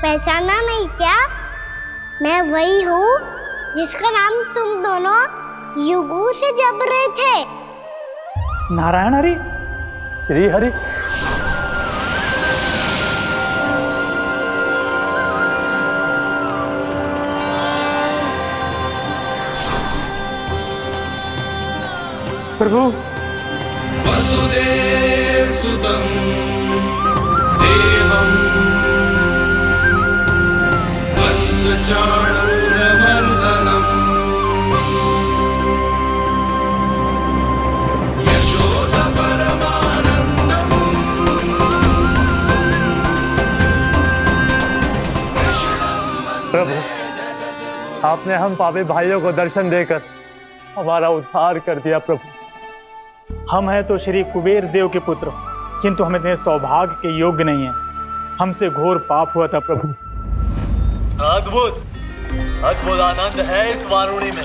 पहचाना नहीं क्या? मैं वही हूँ जिसका नाम तुम दोनों युगों से जप रहे थे। नारायण हरि, श्री हरि। प्रभु, वसुदेव सुतं देवं वंशचाणूरमर्दनम् यशोदपरमानन्दम् प्रभु, आपने हम पापी भाइयों को दर्शन देकर हमारा उद्धार कर दिया। प्रभु, हम हैं तो श्री कुबेर देव के पुत्र, किंतु हम इतने सौभाग्य के योग्य नहीं हैं। हमसे घोर पाप हुआ था प्रभु। अद्भुत अद्भुत आनंद है इस वारुणी में।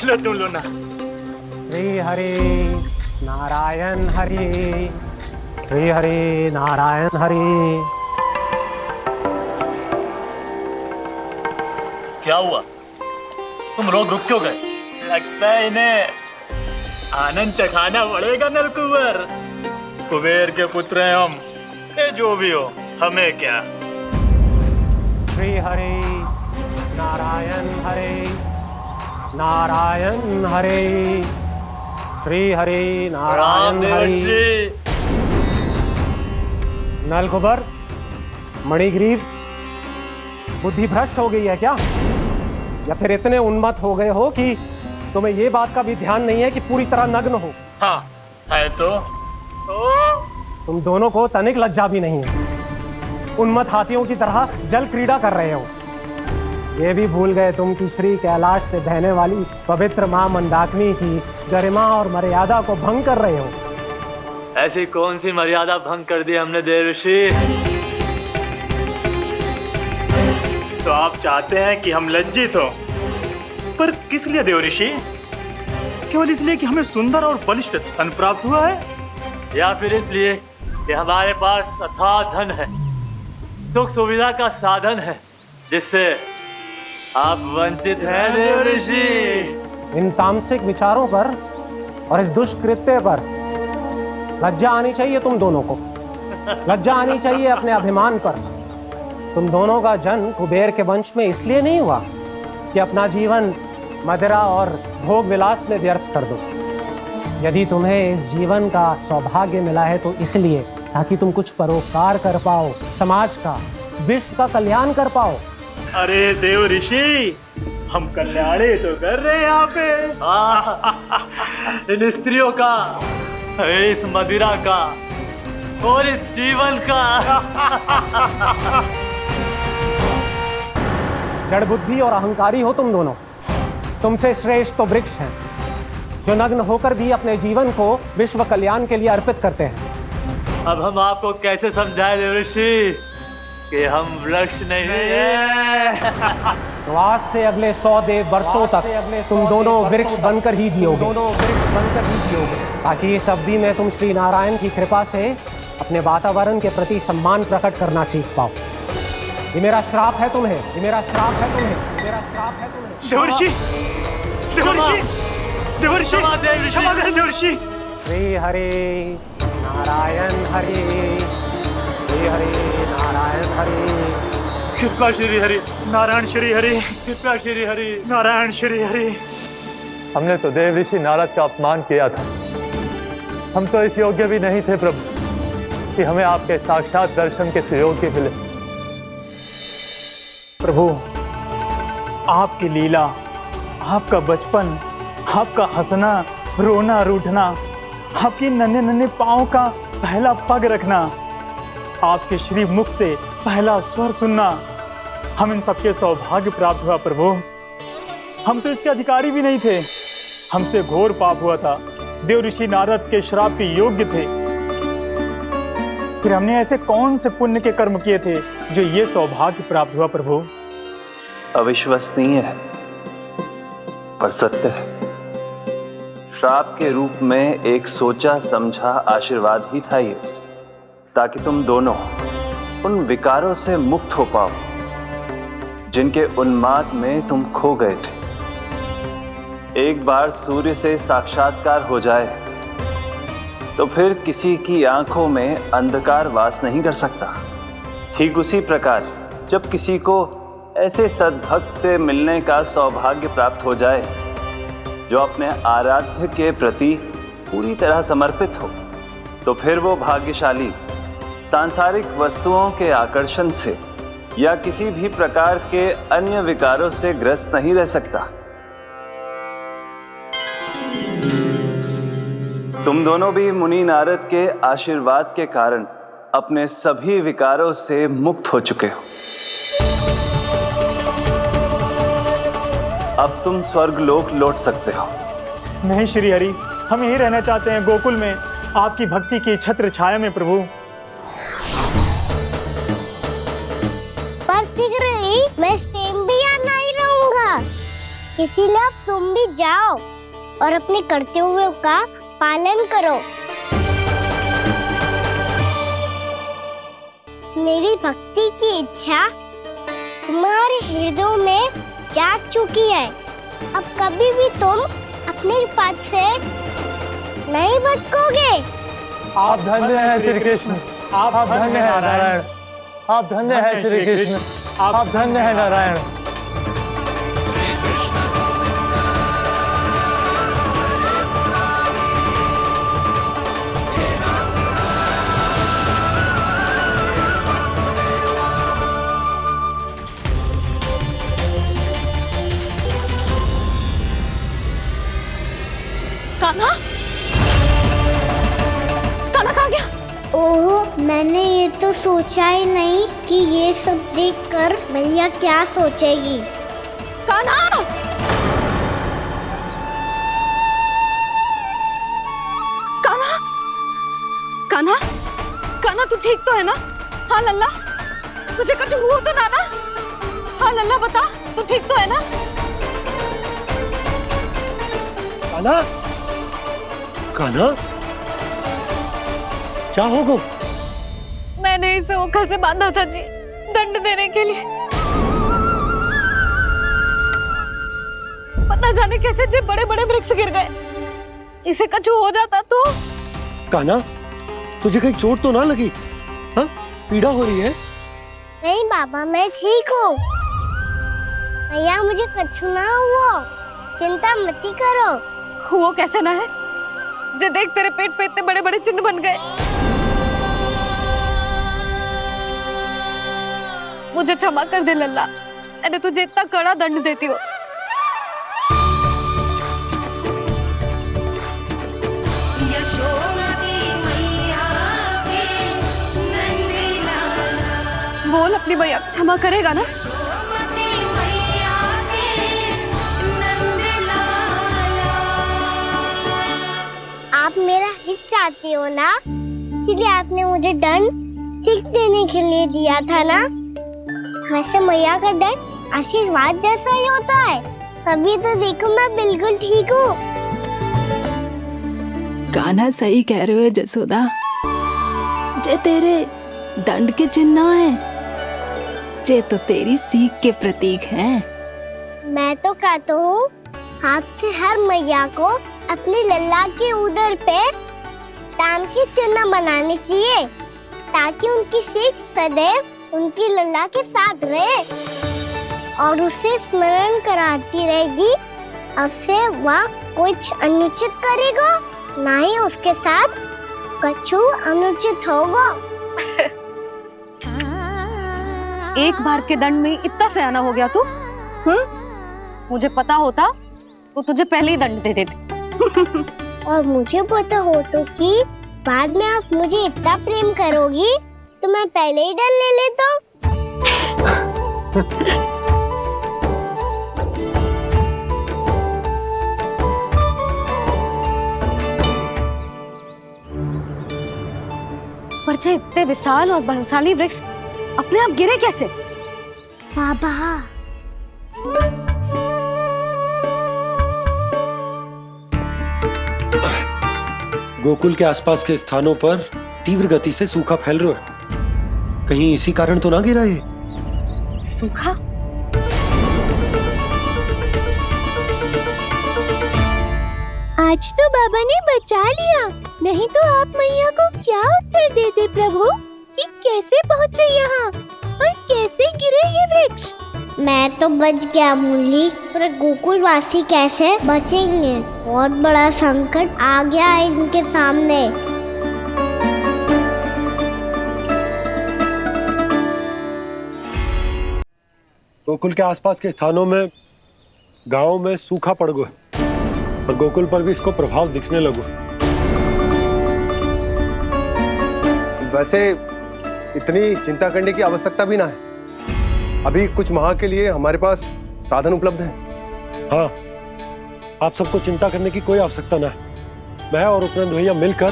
लो तुम लो ना। श्री हरि नारायण हरि, श्री हरि नारायण हरि। क्या हुआ? तुम लोग रुक क्यों गए? लगता है इन्हें आनंद चखाना पड़ेगा नलकुबर। कुबेर के पुत्र हैं हम, ये जो भी हो हमें क्या। श्री हरि नारायण हरि, नारायण हरि, श्री हरि नारायण हरि। नलकुबर, मणिग्रीव, बुद्धि भ्रष्ट हो गई है क्या? या फिर इतने उन्मत्त हो गए हो कि तुम्हें ये बात का भी ध्यान नहीं है कि पूरी तरह नग्न हो? हाँ है तो तुम दोनों को तनिक लज्जा भी नहीं है। उन्मत्त हाथियों की तरह जल क्रीड़ा कर रहे हो। ये भी भूल गए तुम कि श्री कैलाश से बहने वाली पवित्र मां मंदाकिनी की गरिमा और मर्यादा को भंग कर रहे हो। ऐसी कौन सी मर्यादा भंग कर दी हमने देवर्षि? तो आप चाहते हैं कि हम लज्जित हो, पर किस लिए देवऋषि? केवल इसलिए कि हमें सुंदर और बलिष्ठ धन प्राप्त हुआ है, या फिर इसलिए कि हमारे पास अथाह धन है, सुख सुविधा का साधन है, जिससे आप वंचित हैं देवर्षि? इन तामसिक विचारों पर और इस दुष्कृत्य पर लज्जा आनी चाहिए तुम दोनों को। लज्जा आनी चाहिए अपने अभिमान पर। तुम दोनों का जन्म कुबेर के वंश में इसलिए नहीं हुआ कि अपना जीवन मदिरा और भोग विलास में व्यर्थ कर दो। यदि तुम्हें इस जीवन का सौभाग्य मिला है तो इसलिए ताकि तुम कुछ परोपकार कर पाओ, समाज का, विश्व का कल्याण कर पाओ। अरे देवऋषि, हम कल्याणी तो कर रहे हैं यहाँ पे। इन स्त्रियों का, इस मदिरा का और इस जीवन का। जड़ बुद्धि और अहंकारी हो तुम दोनों। तुमसे श्रेष्ठ तो वृक्ष हैं, जो नग्न होकर भी अपने जीवन को विश्व कल्याण के लिए अर्पित करते हैं। अब हम आपको कैसे समझाएं देवर्षि कि हम वृक्ष नहीं हैं? तो आज से अगले 100 देव वर्षों तक तुम दोनों वृक्ष बनकर ही जियोगे, ताकि इस अवधि में तुम श्री नारायण की कृपा से अपने वातावरण के प्रति सम्मान प्रकट करना सीख पाओ। ये मेरा श्राप है तुम्हें, ये मेरा श्राप है तुम्हें, मेरा श्राप है तुम्हें। देवर्षि, देवर्षि, देवर्षि, क्षमा करें देवर्षि। श्री हरि नारायण हरि, श्री हरि नारायण हरि। कृपा श्री हरि नारायण श्री हरि, कृपा श्री हरि नारायण श्री हरि। हमने तो देवर्षि नारद का अपमान किया था। हम तो इस योग्य भी नहीं थे प्रभु कि हमें आपके साक्षात दर्शन के सुयोग्य मिले। प्रभु, आपकी लीला, आपका बचपन, आपका हंसना, रोना, रूठना, आपकी नन्हे नन्हे पाँव का पहला पग रखना, आपके श्री मुख से पहला स्वर सुनना, हम इन सबके सौभाग्य प्राप्त हुआ प्रभु। हम तो इसके अधिकारी भी नहीं थे। हमसे घोर पाप हुआ था, देवऋषि नारद के श्राप के योग्य थे। फिर हमने ऐसे कौन से पुण्य के कर्म किए थे जो ये सौभाग्य प्राप्त हुआ प्रभु? अविश्वसनीय है पर सत्य है। श्राप के रूप में एक सोचा समझा आशीर्वाद ही था ये, ताकि तुम दोनों उन विकारों से मुक्त हो पाओ जिनके उन्माद में तुम खो गए थे। एक बार सूर्य से साक्षात्कार हो जाए तो फिर किसी की आंखों में अंधकार वास नहीं कर सकता। ठीक उसी प्रकार जब किसी को ऐसे सद्भक्त से मिलने का सौभाग्य प्राप्त हो जाए जो अपने आराध्य के प्रति पूरी तरह समर्पित हो, तो फिर वो भाग्यशाली सांसारिक वस्तुओं के आकर्षण से या किसी भी प्रकार के अन्य विकारों से ग्रस्त नहीं रह सकता। तुम दोनों भी मुनि नारद के आशीर्वाद के कारण अपने सभी विकारों से मुक्त हो चुके हो। अब तुम स्वर्गलोक लौट सकते हो। नहीं श्री हरि, हम यहीं रहना चाहते हैं, गोकुल में आपकी भक्ति की छत्र छाया में प्रभु। पर शीघ्र ही मैं सेम्बिया नहीं रहूंगा, इसीलिए अब तुम भी जाओ और अपने कर्तव्यों का पालन करो। मेरी भक्ति की इच्छा तुम्हारे हृदय में जाग चुकी है। अब कभी भी तुम अपने पद से नहीं भटकोगे। आप धन्य हैं श्री कृष्ण, आप धन्य हैं नारायण, आप धन्य हैं श्री कृष्ण, आप धन्य हैं नारायण। कान्हा, कान्हा कहाँ गया? ओह, मैंने ये तो सोचा ही नहीं कि ये सब देखकर भैया क्या सोचेगी। कान्हा! कान्हा! कान्हा! कान्हा तू ठीक तो है ना? हाँ लल्ला, तुझे कुछ हुआ तो ना? हाँ लल्ला बता, तू ठीक तो है ना? कान्हा, कान्हा, क्या होगा? मैंने इसे ओखल से बांधा था जी, दंड देने के लिए। पता जाने कैसे जो बड़े बड़े वृक्ष गिर गए, इसे कुछ हो जाता तो। कान्हा, तुझे कहीं चोट तो ना लगी? हाँ, पीड़ा हो रही है? नहीं बाबा, मैं ठीक हूँ। भैया मुझे कुछ ना हुआ, चिंता मत करो। वो कैसे ना है? जे देख तेरे पेट पे इतने बड़े बड़े चिन्ह बन गए। मुझे क्षमा कर दे लल्ला, मैंने तुझे इतना कड़ा दंड देती हो। बोल अपनी भैया क्षमा करेगा ना? आप मेरा हित चाहते हो ना, इसलिए आपने मुझे दंड सीख देने के लिए दिया था ना। वैसे मैया का दंड आशीर्वाद जैसा ही होता है, तभी तो देखो मैं बिल्कुल ठीक हूँ। कान्हा सही कह रहे हो जसोदा, जे तेरे दंड के चिन्ह है, जे तो तेरी सीख के प्रतीक हैं। मैं तो कहता हूँ हाथ से हर मैया को अपनी लल्ला के उदर पे ताम के चिन्ह बनाने चाहिए, ताकि उनकी सीख सदैव उनकी लल्ला के साथ रहे और उसे स्मरण कराती रहेगी। अब से वह कुछ अनुचित करेगा, ना ही उसके साथ कछु अनुचित होगा। एक बार के दंड में इतना सयाना हो गया तू? मुझे पता होता तो तुझे पहले ही दंड दे देती। और मुझे पता हो तो कि बाद में आप मुझे इतना प्रेम करोगी तो मैं पहले ही दंड ले लेता हूँ। पर जे इतने विशाल और बलशाली वृक्ष अपने आप गिरे कैसे? बाबा, गोकुल के आसपास के स्थानों पर तीव्र गति से सूखा फैल रहा है। कहीं इसी कारण तो ना गिरा ये? सूखा? आज तो बाबा ने बचा लिया, नहीं तो आप मैया को क्या उत्तर देते प्रभु कि कैसे पहुँचे यहाँ और कैसे गिरे ये वृक्ष। मैं तो बच गया मुरली, पर गोकुलवासी कैसे बचेंगे? बहुत बड़ा संकट आ गया है इनके सामने। गोकुल के आसपास के स्थानों में, गांवों में सूखा पड़ गया और गोकुल पर भी इसको प्रभाव दिखने लगो। वैसे इतनी चिंता करने की आवश्यकता भी ना है। अभी कुछ माह के लिए हमारे पास साधन उपलब्ध है। हाँ, आप सबको चिंता करने की कोई आवश्यकता ना है। मैं और उपनंद भैया मिलकर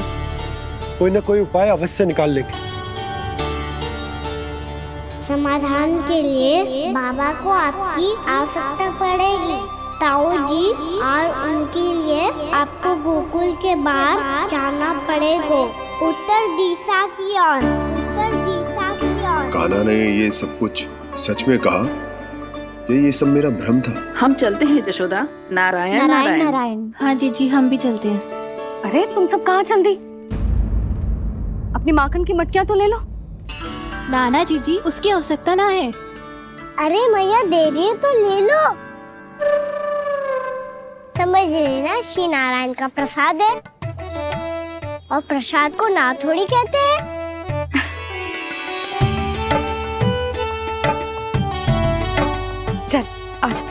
कोई ना कोई उपाय अवश्य निकाल लेंगे। समाधान के लिए बाबा को आपकी आवश्यकता पड़ेगी। ताऊ जी और उनके लिए आपको गोकुल के बाहर जाना पड़ेगा, उत्तर दिशा की ओर। उत्तर दिशा की ओर। कान्हा ने ये सब कुछ सच में कहा? ये सब मेरा भ्रम था? हम चलते हैं जशोदा। नारायण नारायण नारायण। हाँ जीजी, हम भी चलते हैं। अरे तुम सब कहाँ चल दी? अपनी माखन की मटकियाँ तो ले लो। नाना जीजी, उसकी आवश्यकता ना है। अरे मैया दे रही है तो ले लो। समझ लेना, श्री नारायण का प्रसाद है और प्रसाद को ना थोड़ी कहते हैं। चल आज।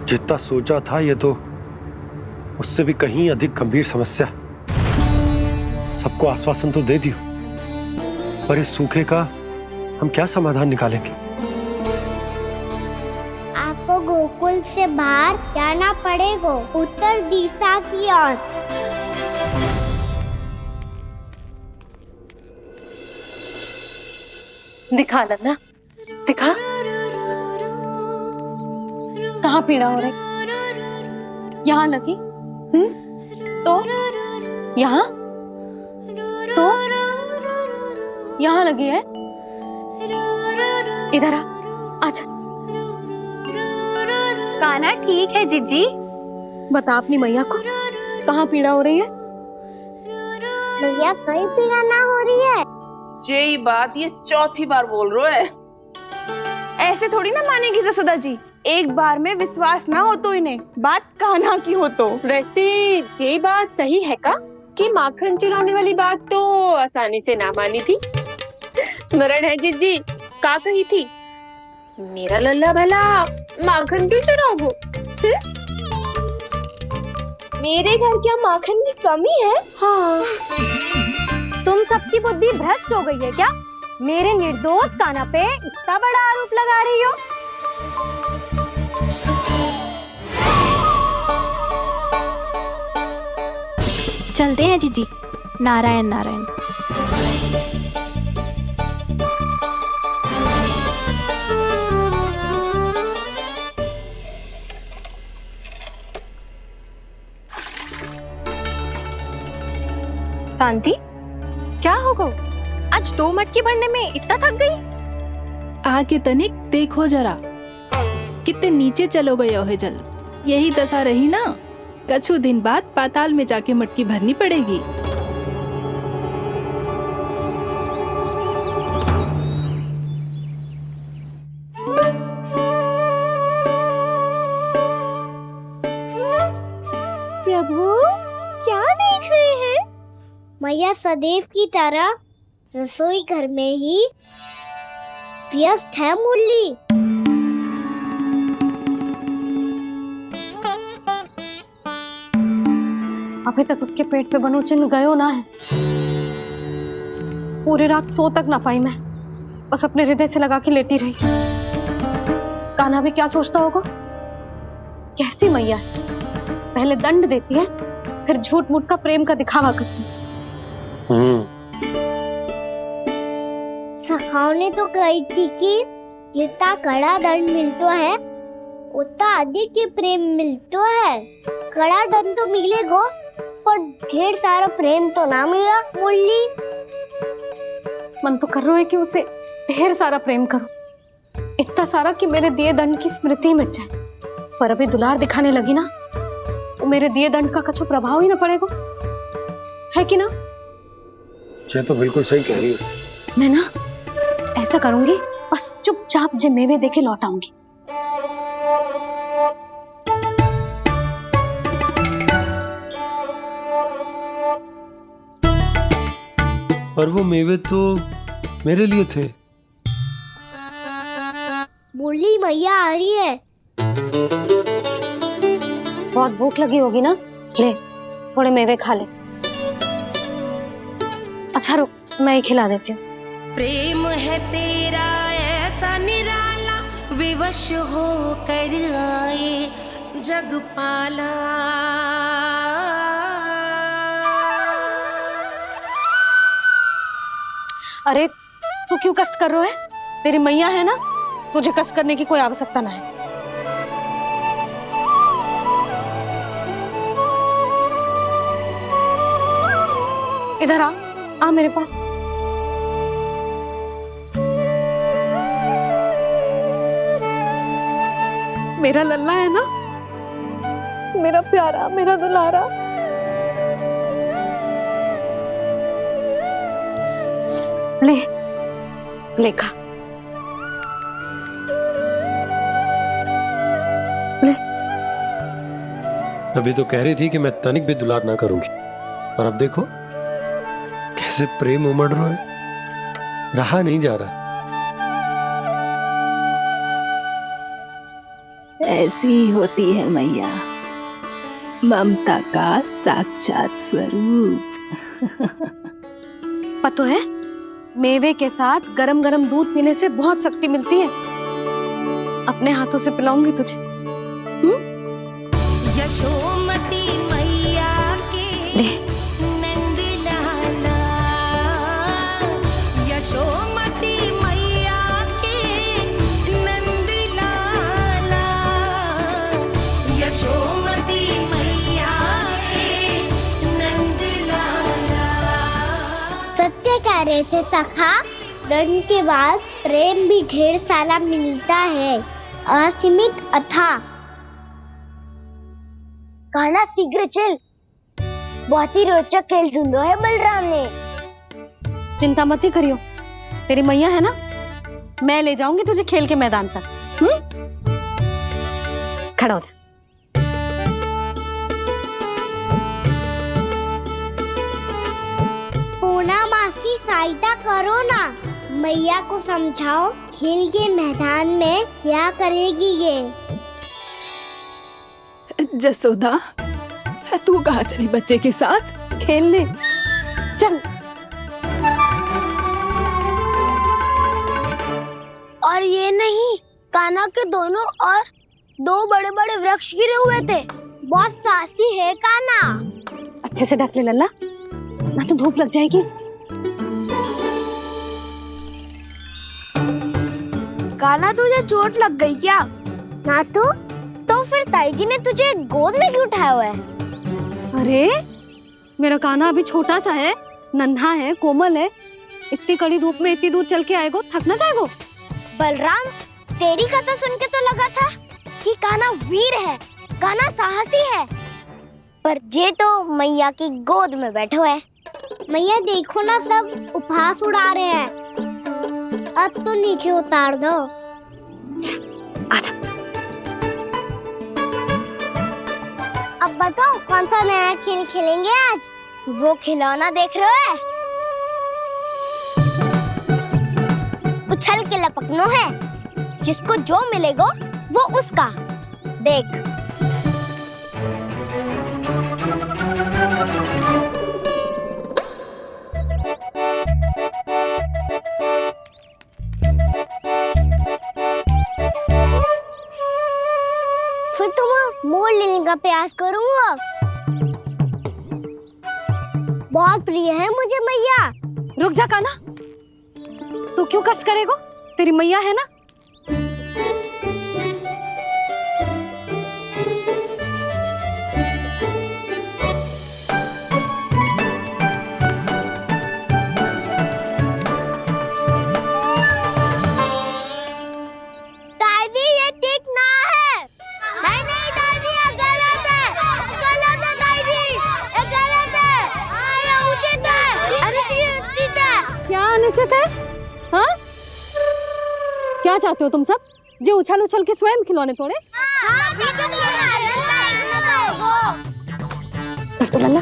जितना सोचा था ये तो उससे भी कहीं अधिक गंभीर समस्या। सबको आश्वासन तो दे दियो, पर इस सूखे का हम क्या समाधान निकालेंगे? आपको गोकुल से बाहर जाना पड़ेगा, उत्तर दिशा की ओर। दिखा लल्ला, दिखा। कहाँ पीड़ा हो रही? यहाँ लगी? तो यहाँ? तो यहाँ लगी है? इधर आ, आजा। कान्हा ठीक है जीजी। बता अपनी मैया को कहाँ पीड़ा हो रही है? मैया कहीं पीड़ा ना हो रही है। यही बात ये चौथी बार बोल रहे है। ऐसे थोड़ी ना मानेगी जसोदा जी, एक बार में विश्वास ना हो तो इन्हें, बात कान्हा की हो तो। वैसे ये बात सही है का कि माखन चुराने वाली बात तो आसानी से ना मानी थी? स्मरण है जीजी का कही थी, मेरा लल्ला भला माखन क्यों चुराओगे? मेरे घर क्या माखन की कमी है? हाँ। तुम सबकी बुद्धि भ्रष्ट हो गई है क्या? मेरे निर्दोष कान्हा पे इतना बड़ा आरोप लगा रही हो? चलते हैं जीजी। नारायण नारायण। शांति, क्या हो गो? आज 2 मटकी भरने में इतना थक गई? आके तनिक देखो जरा, कितने नीचे चलो गए हो जल। यही दशा रही ना, कछु दिन बाद पाताल में जाके मटकी भरनी पड़ेगी। प्रभु क्या देख रहे हैं? मैया सदैव की तरह रसोई घर में ही व्यस्त है मुरली। अभी तक उसके पेट पे बनो चिन्ह गयो ना है। पूरी रात सो तक ना पाई मैं, बस अपने हृदय से लगा के लेटी रही। कान्हा भी क्या सोचता होगा? कैसी मैया है, पहले दंड देती है, फिर झूठ मूठ का प्रेम का दिखावा करती है। सखाओ ने तो कही थी कि जितना कड़ा दंड मिलता है उतना अधिक की प्रेम मिलतो है। कड़ा धन तो मिलेगो पर ढेर सारा प्रेम तो ना मिला। मुरली मन तो कर रहा है कि उसे ढेर सारा प्रेम करूं, इतना सारा कि मेरे दिए दंड की स्मृति मिट जाए। पर अभी दुलार दिखाने लगी ना तो मेरे दिए दंड का कछु प्रभाव ही ना पड़ेगा, है कि ना? ये तो बिल्कुल सही कह रही हो। मैं ना ऐसा करूंगी, बस चुपचाप जे मेवे देके लौट आऊंगी। पर वो मेवे तो मेरे लिए थे। मुरली मैया आ रही है। बहुत भूख लगी होगी ना, ले थोड़े मेवे खा ले। अच्छा रुक, मैं ही खिला देती हूँ। प्रेम है तेरा ऐसा निराला, विवश हो कर आए जग पाला। अरे तू क्यों कष्ट कर रहा है? तेरी मैया है ना, तुझे कष्ट करने की कोई आवश्यकता ना है। इधर आ मेरे पास। मेरा लल्ला है ना, मेरा प्यारा, मेरा दुलारा। ले ले खा, ले। अभी तो कह रही थी कि मैं तनिक भी दुलार ना करूंगी, और अब देखो कैसे प्रेम उमड़ रहा है, रहा नहीं जा रहा। ऐसी ही होती है मैया, ममता का साक्षात स्वरूप। पता है, मेवे के साथ गरम गरम दूध पीने से बहुत शक्ति मिलती है। अपने हाथों से पिलाऊंगी तुझे। यशोमती मैया के नंद लाला, यशोमती मैया के नंद लाला, यशोमती मैया के नंद लाला। सत्य कह रहे थे सखा, दंड के बाद प्रेम भी ढेर सारा मिलता है, असीमित अथाह। गाना शीघ्र चल, बहुत ही रोचक खेल ढूंढो है बलराम ने। चिंता मत ही करियो, तेरी मैया है ना, मैं ले जाऊंगी तुझे खेल के मैदान तक। खड़ा हो जा। पूना मासी सहायता करो ना, मैया को समझाओ खेल के मैदान में क्या करेगी ये। जसोदा, तू कहाँ चली बच्चे के साथ? खेलने चल। और ये नहीं, कान्हा के दोनों और दो बड़े बड़े वृक्ष गिरे हुए थे। बहुत साहसी है कान्हा। अच्छे से ढक ले लल्ला, ना तो धूप लग जाएगी। कान्हा तुझे चोट लग गई क्या? ना तो फिर ताई जी ने तुझे गोद में क्यों उठाया हुआ है? अरे मेरा कान्हा अभी छोटा सा है, नन्हा है, कोमल है। इतनी कड़ी धूप में इतनी दूर चल के आएगो, थक ना जाएगो। बलराम, तेरी कथा सुन के तो लगा था कि कान्हा वीर है, कान्हा साहसी है, पर ये तो मैया की गोद में बैठो है। मैया देखो ना, सब उपहास उड़ा रहे हैं। अब तो नीचे उतार दो। आजा। अब बताओ कौन सा नया खेल खेलेंगे आज? वो खिलौना देख रहे हो? उछल के लपकनो है, जिसको जो मिलेगा वो उसका। देख। फिर तुम मोड़ लेने का प्रयास करूंगा। बहुत प्रिय है मुझे मैया। रुक जा कान्हा, तू क्यों कष्ट करेगो? तेरी मैया है ना। चाहते हो तुम सब? जो उछल उछल के स्वयं खिलौने तोड़े। कर तो लल्ला।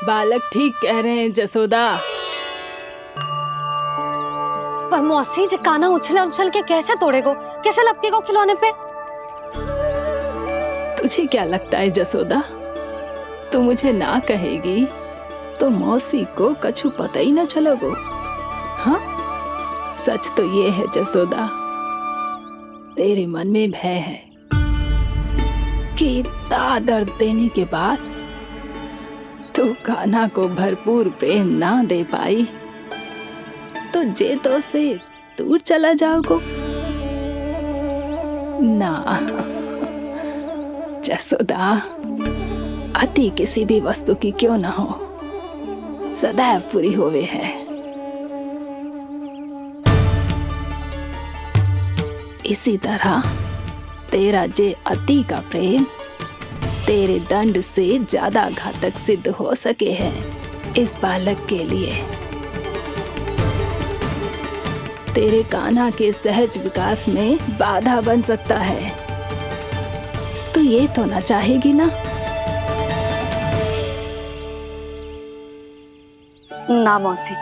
बालक ठीक कह रहे हैं जसोदा। पर मौसी जे काना उछल उछल के कैसे तोड़ेगो, कैसे लपकेगो खिलौने पे? तुझे क्या लगता है जसोदा, तू मुझे ना कहेगी तो मौसी को कछु पता ही न चलोगो। हाँ, सच तो ये है जसोदा, तेरे मन में भय है कि इतना दर्द देने के बाद तू कान्हा को भरपूर प्रेम ना दे पाई तो जेतो से दूर चला जाओगो ना। जसोदा, अति किसी भी वस्तु की क्यों ना हो, सदैव पूरी होवे है। इसी तरह तेरा जे अति का प्रेम तेरे दंड से ज्यादा घातक सिद्ध हो सके है इस बालक के लिए। तेरे कान्हा के सहज विकास में बाधा बन सकता है। तो ये तो ना चाहेगी ना? ना मौसी,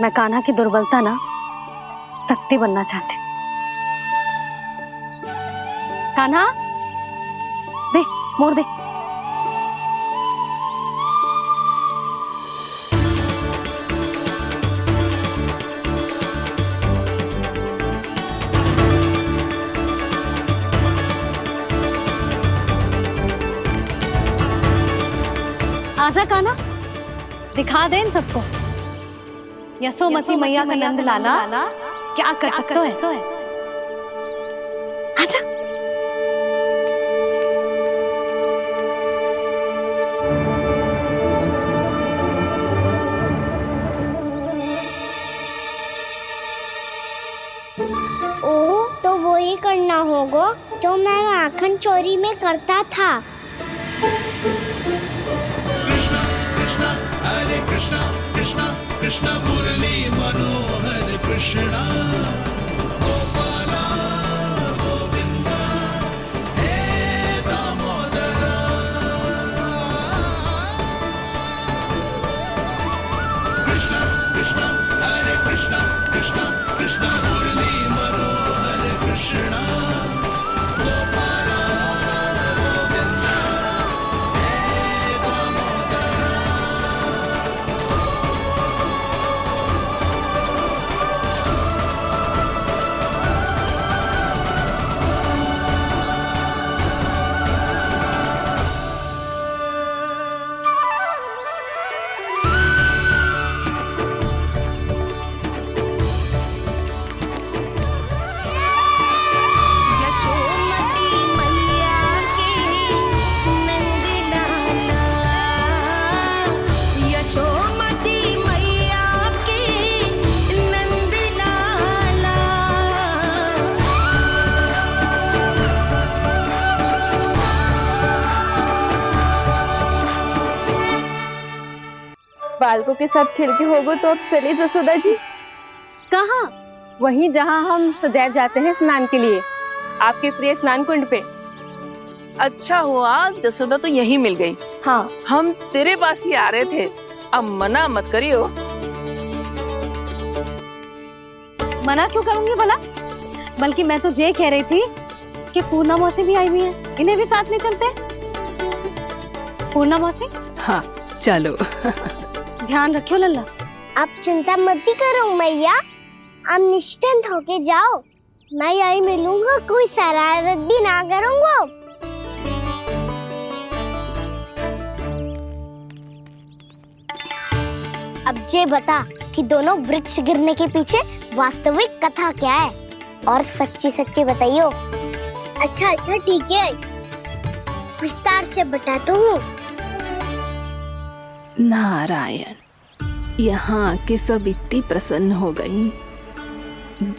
मैं कान्हा की दुर्बलता ना शक्ति बनना चाहती। कान्हा, दे मोड़ दे। आजा कान्हा, दिखा दे इन सबको यशोमती मैया का नंद लाला क्या कर सकता है। आजा। ओ, तो वही करना होगा जो मैं माखन चोरी में करता था। कृष्णा हरे कृष्णा कृष्णा कृष्णा मुरली मनोहर कृष्णा गोपाला गोविंदा हे दामोदरा। कृष्णा कृष्णा हरे कृष्णा कृष्णा कृष्णा मुरली मनोहर कृष्णा गोपाला गोविंदा हे दामोदरा। यशोमती मैया के नंद लाला, यशोमती मैया के नंद लाला। बालकों के साथ खेल के होगो तो अब चले जसोदा जी। कहाँ? वहीं जहाँ हम सदैव जाते हैं स्नान के लिए, आपके प्रिय स्नान कुंड पे। अच्छा हुआ जसोदा तो यहीं मिल गई। हाँ, हम तेरे पास ही आ रहे थे, अब मना मत करियो। मना क्यों करूंगी भला? बल्कि मैं तो ये कह रही थी कि पूर्णा मौसी भी आई हुई है, इन्हें भी साथ ले चलते। पूर्णा मौसी, हाँ चलो। ध्यान रखियो लल्ला। आप चिंता मत करो मैया, आप निश्चिंत होके जाओ, मैं यही मिलूंगा, कोई शरारत भी ना करूंगा। अब ये बता कि दोनों वृक्ष गिरने के पीछे वास्तविक कथा क्या है, और सच्ची सच्ची बताइयो। अच्छा अच्छा ठीक है, विस्तार से बताता हूँ। नारायण, यहाँ के सब इतनी प्रसन्न हो गई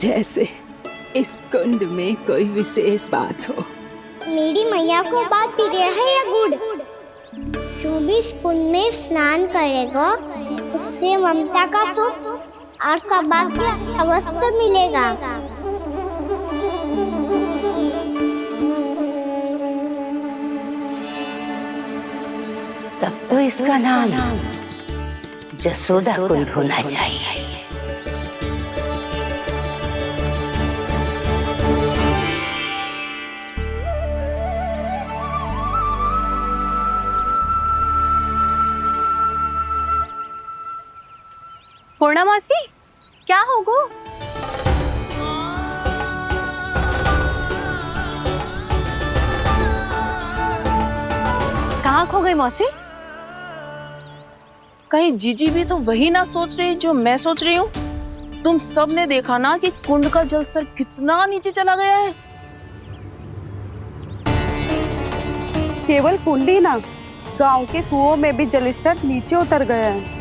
जैसे इस कुंड में कोई विशेष बात हो। मेरी मैया को बात प्रिय है या गुड़? जो भी इस कुंड में स्नान करेगा उससे ममता का सुख और सौभाग्य अवश्य मिलेगा। तब तो इसका नाम जसोदा कुंड होना चाहिए। पूर्णा मासी, क्या होगो? कहाँ खो गई मौसी? कहीं जीजी भी तो वही ना सोच रही जो मैं सोच रही हूँ। तुम सब ने देखा ना कि कुंड का जलस्तर कितना नीचे चला गया है। केवल कुंड ही ना, गांव के कुओं में भी जलस्तर नीचे उतर गया है।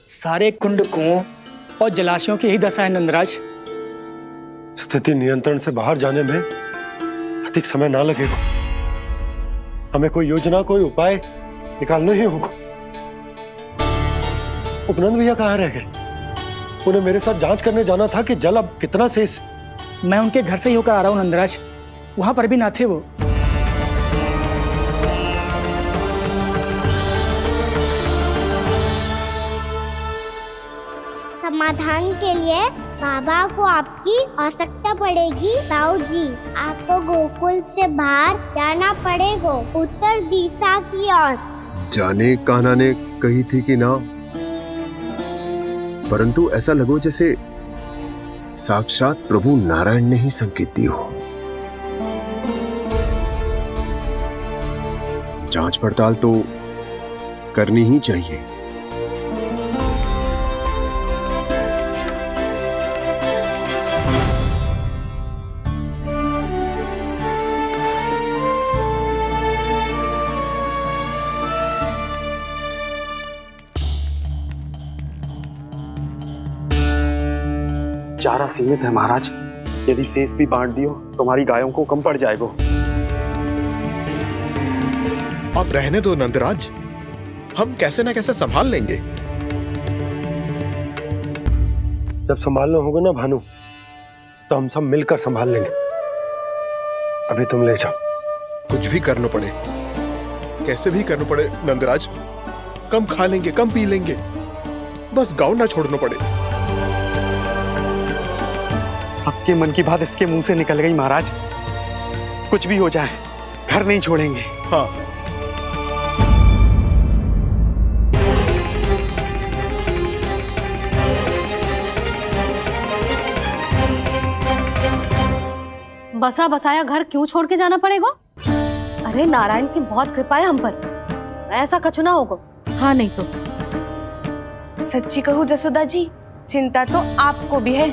सारे कुंड कुओं और जलाशयों की ही दशा है नंदराज। स्थिति नियंत्रण से बाहर जाने में अधिक समय ना लगेगा। हमें कोई योजना, कोई उपाय निकालना ही होगा। उपनंद भैया कहाँ रह गए? उन्हें मेरे साथ जांच करने जाना था कि जल अब कितना शेष। मैं उनके घर से ही होकर आ रहा हूँ नंदराज, वहां पर भी ना थे वो। समाधान के लिए बाबा को आपकी आवश्यकता पड़ेगी। ताऊ जी, आपको गोकुल से बाहर जाना पड़ेगा, उत्तर दिशा की ओर। जाने कान्हा ने कही थी कि ना, परंतु ऐसा लगो जैसे साक्षात प्रभु नारायण ने ही संकेत दी हो। जांच पड़ताल तो करनी ही चाहिए। चारा सीमित है महाराज, यदि शेष भी बांट दियो तो हमारी गायों को कम पड़ जाएगा। अब रहने दो नंदराज, हम कैसे न कैसे संभाल लेंगे। जब संभालना होगा ना भानु, तो हम सब मिलकर संभाल लेंगे। अभी तुम ले जाओ। कुछ भी करना पड़े, कैसे भी करना पड़े नंदराज, कम खा लेंगे, कम पी लेंगे, बस गांव ना छोड़ना पड़े। सबके मन की बात इसके मुंह से निकल गई महाराज। कुछ भी हो जाए, घर नहीं छोड़ेंगे। हाँ, बसा बसाया घर क्यों छोड़ के जाना पड़ेगा? अरे नारायण की बहुत कृपा है हम पर, ऐसा कछु ना होगा। हाँ नहीं तो सच्ची कहूँ जसोदा जी, चिंता तो आपको भी है,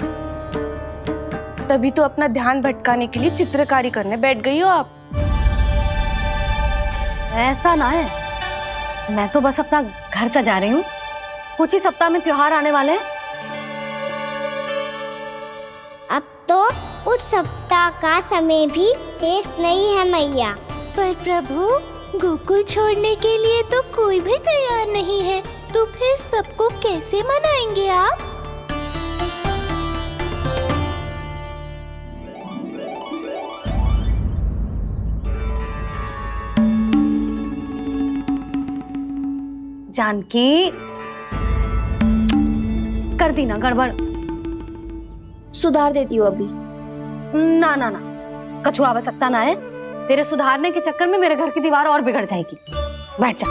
तभी तो अपना ध्यान भटकाने के लिए चित्रकारी करने बैठ गई हो आप। ऐसा ना है, मैं तो बस अपना घर सजा रही हूँ। कुछ ही सप्ताह में त्योहार आने वाले हैं। अब तो उस सप्ताह का समय भी शेष नहीं है मैया। पर प्रभु, गोकुल छोड़ने के लिए तो कोई भी तैयार नहीं है, तो फिर सबको कैसे मनाएंगे आप? जानकी, कर दी ना गड़बड़। सुधार देती हूँ अभी। ना ना ना, कछु आवश्यकता ना है। तेरे सुधारने के चक्कर में मेरे घर की दीवार और बिगड़ जाएगी। बैठ जा।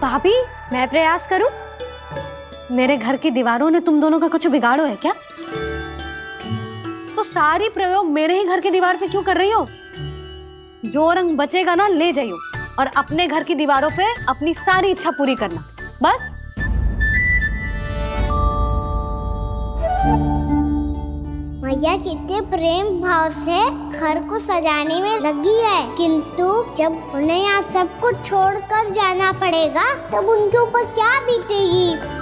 भाभी, मैं प्रयास करूं? मेरे घर की दीवारों ने तुम दोनों का कुछ बिगाड़ो है क्या? तो सारी प्रयोग मेरे ही घर की दीवार पे क्यों कर रही हो? जो रंग बचेगा ना ले जाइयो, और अपने घर की दीवारों पे अपनी सारी इच्छा पूरी करना, बस। मैया कितने प्रेम भाव से घर को सजाने में लगी है, किंतु जब उन्हें यहाँ सब कुछ छोड़कर जाना पड़ेगा तब उनके ऊपर क्या बीतेगी।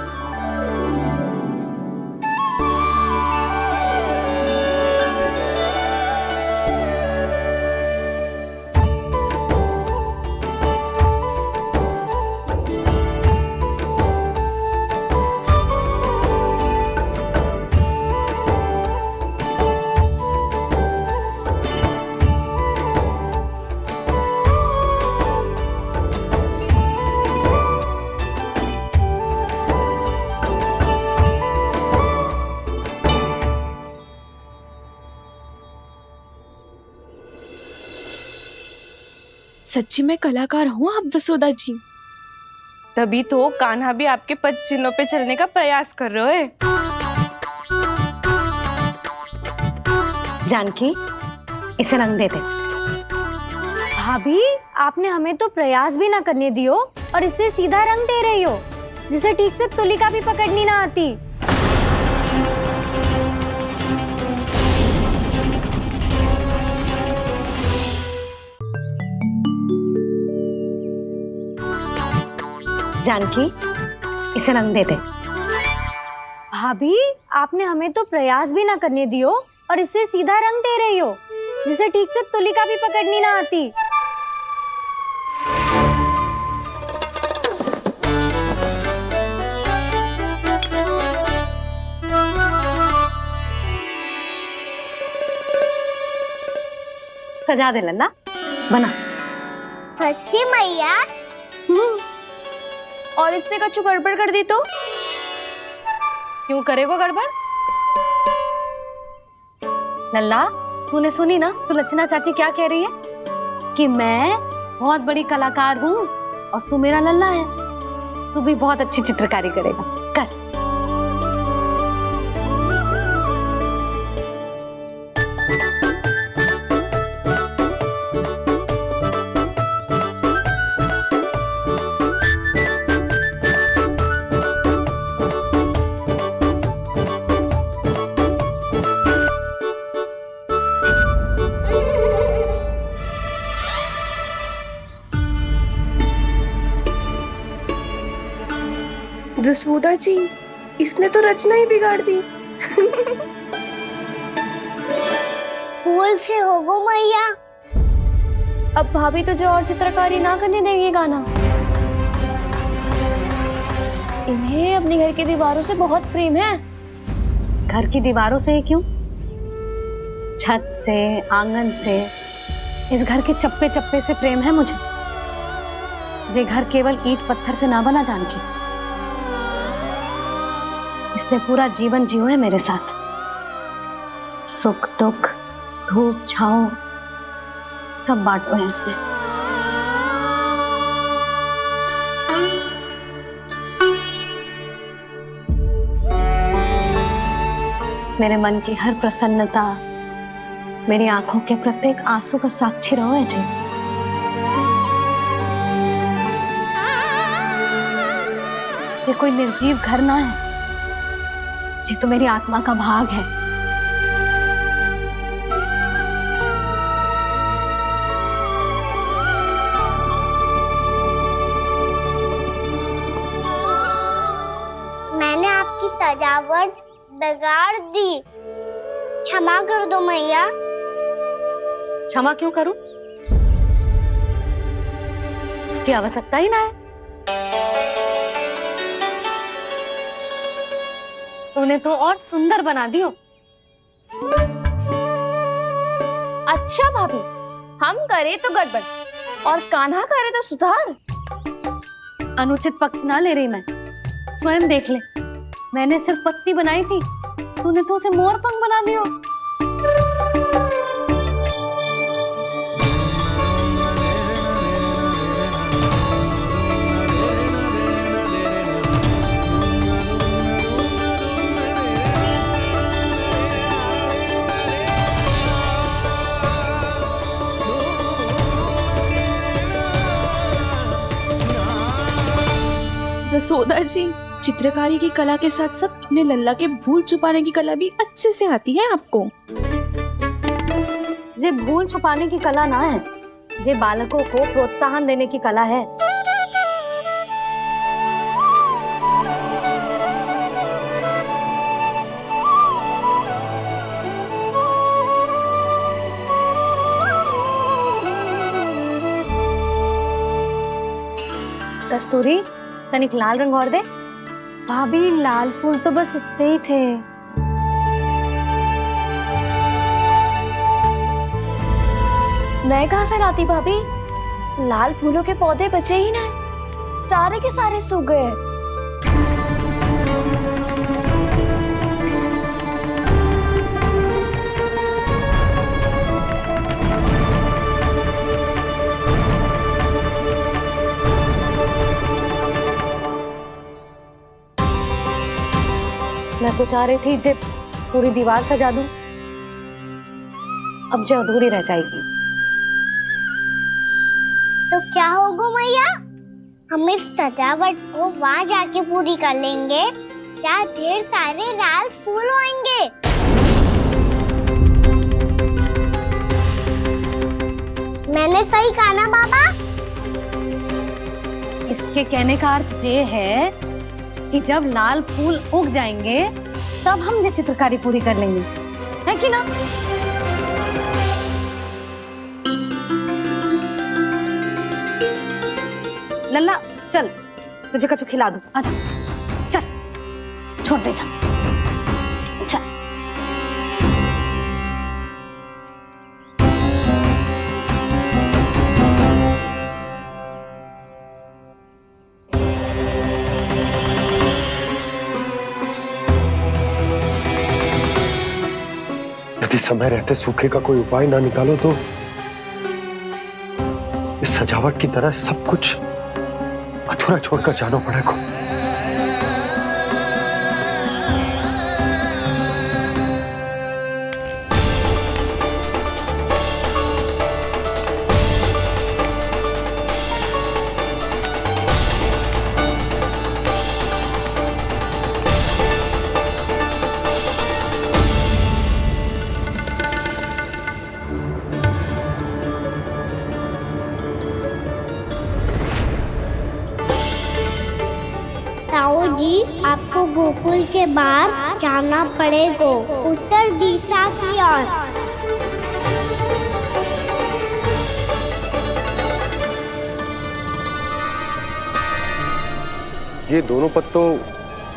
सच्ची में कलाकार हूँ आप जसोदा जी। तभी तो कान्हा भी आपके पद चिन्हों पे चलने का प्रयास कर रहे है। जानकी, इसे रंग दे दे। भाभी, आपने हमें तो प्रयास भी ना करने दियो और इसे सीधा रंग दे रही हो, जिसे ठीक से तुलिका भी पकड़नी ना आती। जानकी, इसे रंग दे दे। भाभी, आपने हमें तो प्रयास भी ना करने दियो और इसे सीधा रंग दे रही हो, जिसे ठीक से तुलिका भी पकड़नी ना आती। सजा दे लल्ला, बना। सच्ची मैया? और इसने कछु गड़बड़ कर दी तो? क्यों करेगो गड़बड़? लल्ला, तूने सुनी ना सुलक्षणा चाची क्या कह रही है? कि मैं बहुत बड़ी कलाकार हूँ और तू मेरा लल्ला है। तू भी बहुत अच्छी चित्रकारी करेगा, कर। जसोदा जी, इसने तो रचना ही बिगाड़ दी। फूल से होगो मैया। अब भाभी तुझे और चित्रकारी ना करने देंगी गाना। इन्हें अपने घर की दीवारों से बहुत प्रेम है। घर की दीवारों से क्यों? छत से, आंगन से, इस घर के चप्पे चप्पे से प्रेम है मुझे। ये घर केवल ईंट पत्थर से ना बना जानकी। इसने पूरा जीवन जियो है मेरे साथ। सुख दुख, धूप छांव सब बांटो है इसने। मेरे मन की हर प्रसन्नता, मेरी आंखों के प्रत्येक आंसू का साक्षी रहो है जी। ये कोई निर्जीव घर ना है, ये तो मेरी आत्मा का भाग है। मैंने आपकी सजावट बिगाड़ दी, क्षमा कर दो मैया। क्षमा क्यों करूं? इसकी आवश्यकता ही ना है। तूने तो और सुंदर बना दियो। अच्छा भाभी, हम करे तो गड़बड़ और कान्हा करे तो सुधार। अनुचित पक्ष ना ले रही मैं, स्वयं देख ले। मैंने सिर्फ पत्ती बनाई थी, तूने तो उसे मोर पंख बना दियो। जसोदा जी, चित्रकारी की कला के साथ साथ अपने लल्ला के भूल छुपाने की कला भी अच्छे से आती है आपको। ये भूल छुपाने की कला ना है, ये बालकों को प्रोत्साहन देने की कला है। कस्तूरी, तनिक लाल रंग और दे। भाभी, लाल फूल तो बस इतने ही थे। मैं कहाँ से लाती भाभी? लाल फूलों के पौधे बचे ही ना, सारे के सारे सूख गए। मैं तो चाह रही थी जे पूरी दीवार सजा दूं, अब जो अधूरी रह जाएगी। तो क्या होगा मैया, हम इस सजावट को वहाँ जाके पूरी कर लेंगे, जहाँ ढेर सारे लाल फूल होंगे। मैंने सही कहा ना बाबा? इसके कहने का अर्थ ये है कि जब लाल फूल उग जाएंगे तब हम ये चित्रकारी पूरी कर लेंगे, है कि ना? लल्ला चल, तुझे कछु खिला दूं, आजा चल, छोड़ दे जा, चल। यदि समय रहते सूखे का कोई उपाय ना निकालो तो इस सजावट की तरह सब कुछ अधूरा छोड़कर जाना पड़ेगा। ताऊ जी, आपको गोकुल के बाहर जाना पड़ेगा, उत्तर दिशा की ओर। ये दोनों पथ तो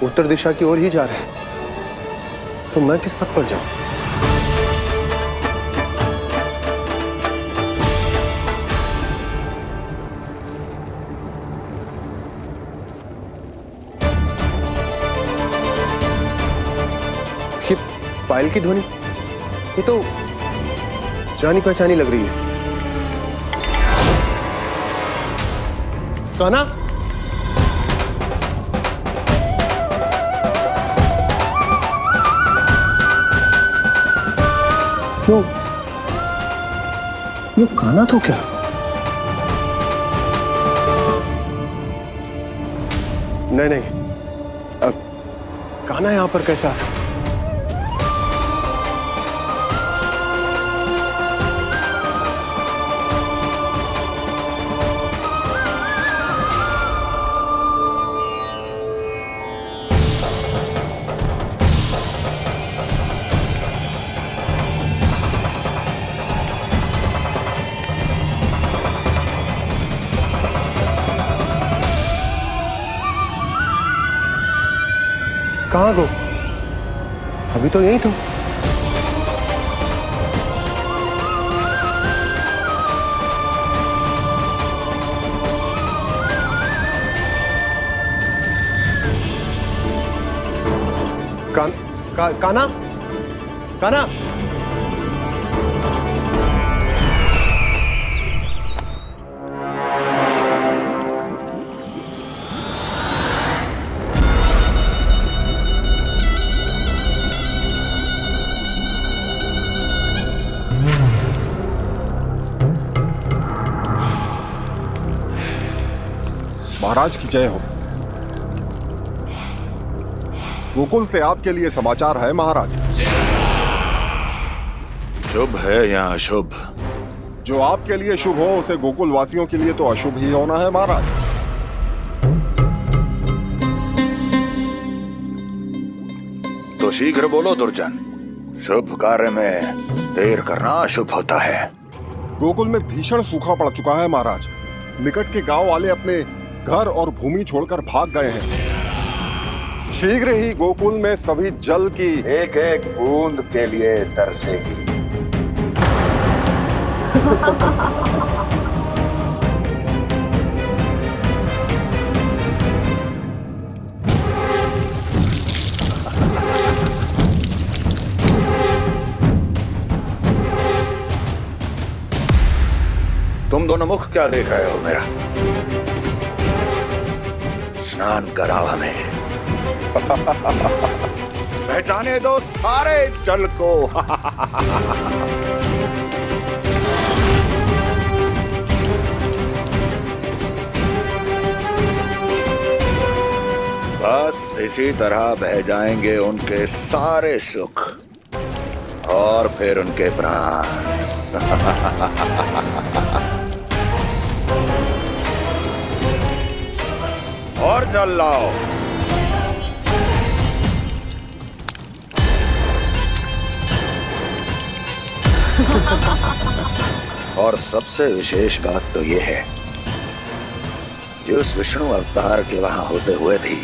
उत्तर दिशा की ओर ही जा रहे हैं, तो मैं किस पथ पर जाऊं? ये पायल की ध्वनि, ये तो जानी पहचानी लग रही है। कान्हा, ये कान्हा तो क्या? नहीं, अब कान्हा यहां पर कैसे आ सकता? कहाँ गो? अभी तो यही तो। कान्हा, कान्हा, महाराज की जय हो। गोकुल से आपके लिए समाचार है महाराज। शुभ है या अशुभ? जो आपके लिए शुभ हो उसे गोकुल वासियों के लिए तो अशुभ ही होना है महाराज। तो शीघ्र बोलो दुर्जन, शुभ कार्य में देर करना अशुभ होता है। गोकुल में भीषण सूखा पड़ चुका है महाराज। निकट के गांव वाले अपने घर और भूमि छोड़कर भाग गए हैं। शीघ्र ही गोकुल में सभी जल की एक एक बूंद के लिए तरसेगी। तुम दोनों मुख क्या देख रहे हो मेरा? स्नान कराओ हमें। पहचाने दो सारे जल को। बस इसी तरह बह जाएंगे उनके सारे सुख और फिर उनके प्राण। और जल लाओ। और सबसे विशेष बात तो ये है कि उस विष्णु अवतार के वहां होते हुए भी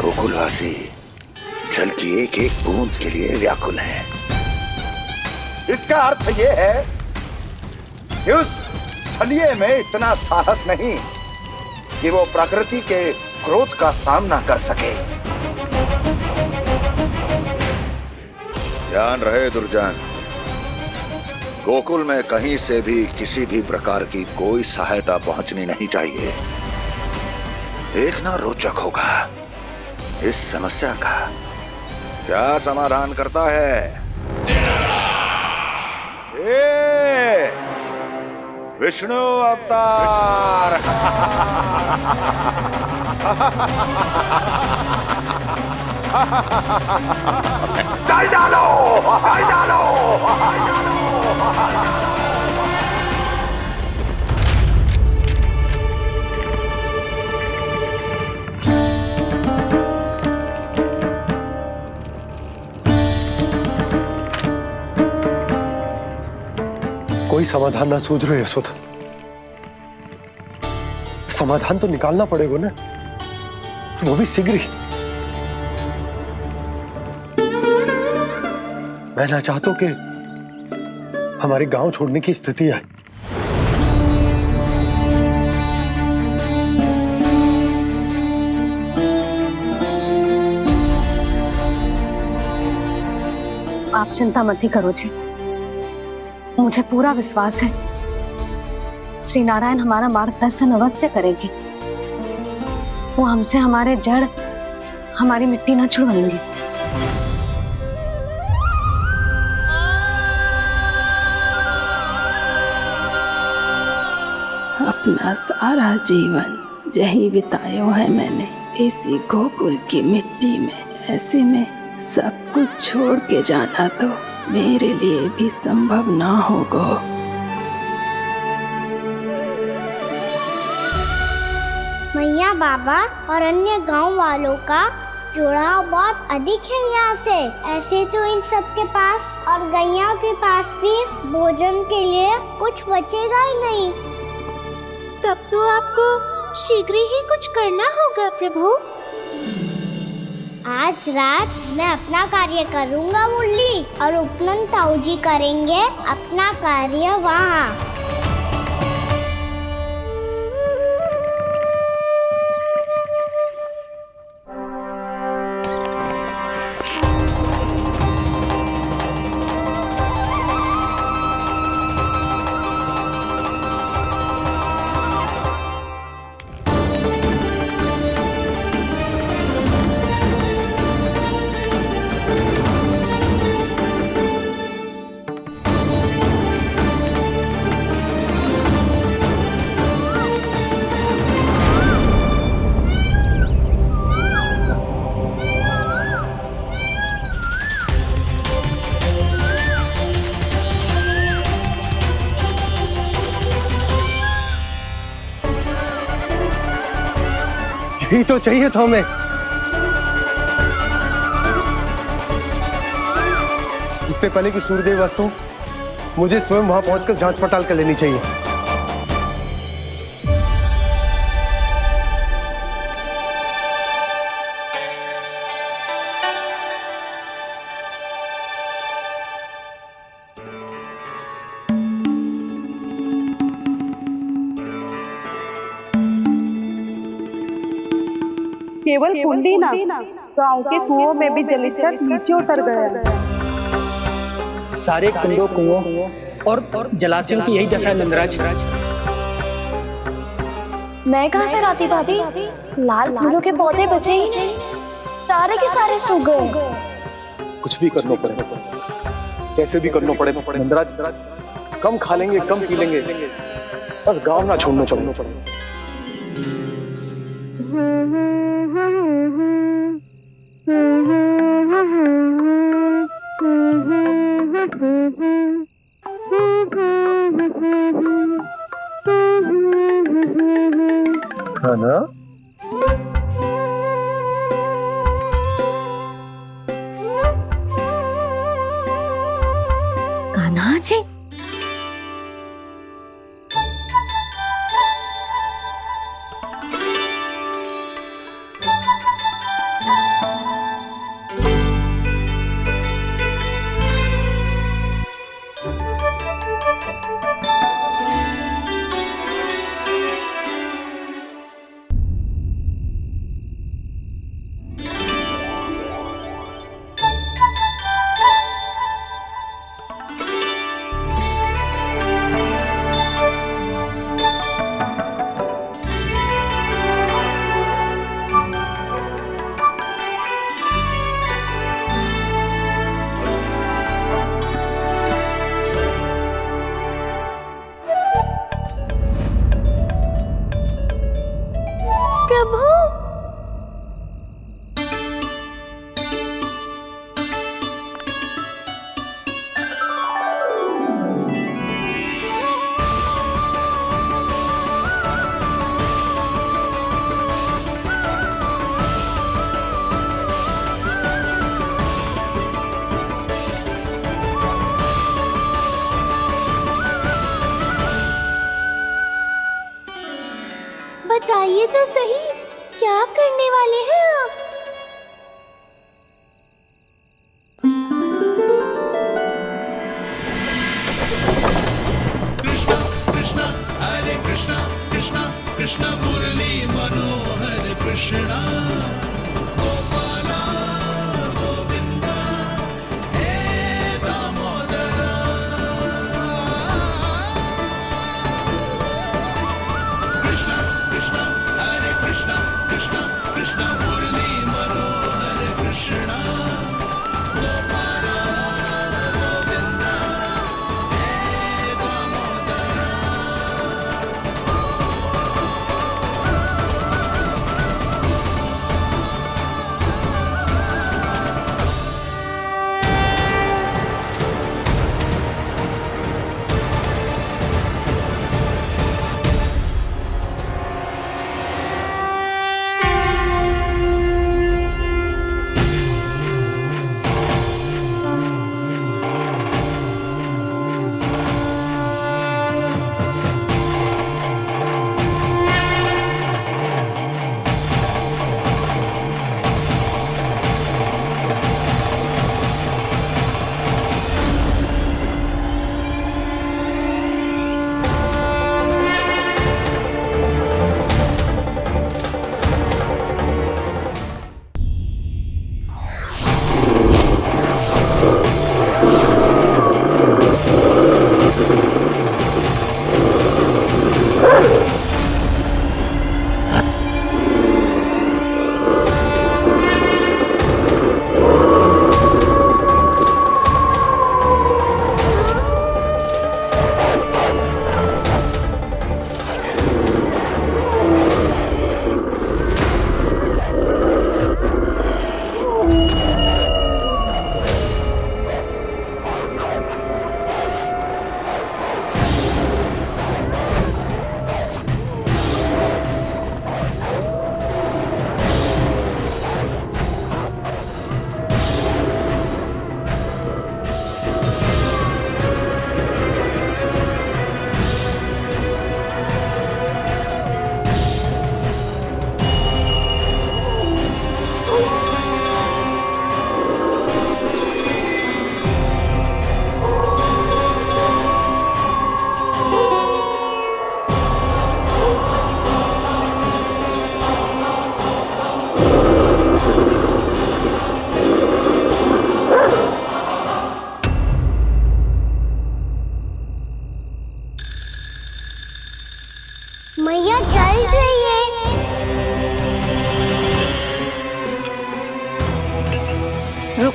गोकुलवासी जल की एक एक बूंद के लिए व्याकुल हैं। इसका अर्थ ये है कि उस छलिए में इतना साहस नहीं कि वो प्रकृति के क्रोध का सामना कर सके। ध्यान रहे दुर्जन, गोकुल में कहीं से भी किसी भी प्रकार की कोई सहायता पहुंचनी नहीं चाहिए। देखना रोचक होगा इस समस्या का क्या समाधान करता है। विष्णु अवतार। चल डालो, चल डालो। कोई समाधान ना सूझ रहे यशोदा। समाधान तो निकालना पड़ेगा ना, वो भी शीघ्र ही। मैं ना चाहता हूं कि हमारे गांव छोड़ने की स्थिति आए। आप चिंता मत ही करो जी, मुझे पूरा विश्वास है श्री नारायण हमारा मार्गदर्शन अवश्य करेंगे। वो हमसे हमारे जड़, हमारी मिट्टी न छुड़वाएंगे। अपना सारा जीवन जहीं बितायो है मैंने, इसी गोकुल की मिट्टी में। ऐसे में सब कुछ छोड़ के जाना तो मेरे लिए भी संभव ना होगा। मैया, बाबा और अन्य गांव वालों का जुड़ाव बहुत अधिक है यहाँ से। ऐसे तो इन सब के पास और गैया के पास भी भोजन के लिए कुछ बचेगा ही नहीं। तब तो आपको शीघ्र ही कुछ करना होगा प्रभु। आज रात मैं अपना कार्य करूँगा मुरली, और उपनंद ताऊ जी करेंगे अपना कार्य वहाँ। यही तो चाहिए था हमें। इससे पहले कि सूर्यदेव अस्त हो, मुझे स्वयं वहां पहुंचकर जांच पड़ताल कर लेनी चाहिए। केवल कुंडी ना, गांव के कुओं में भी जलस्तर नीचे उतर गया। सारे कुंडों, कुओं और जलाशयों की यही दशा है नंदराज। मैं कहाँ से लाती भाभी? लाल फूलों के पौधे बचे ही नहीं। सारे के सारे सो गए। कुछ भी करना पड़ेगा, कैसे भी करना पड़ेगा। नंदराज, कम खा लेंगे, कम पी लेंगे, बस गांव ना छोड़ना पड़ेगा। है ना? कान्हा जी, प्रभु, बताइए तो सही, क्या करने वाले हैं आप? कृष्णा हरे कृष्णा कृष्णा कृष्णा मुरली मनोहर कृष्णा गोपाला गोविंदा हे दामोदरा कृष्णा कृष्णा हरे कृष्णा कृष्णा कृष्णा मुरली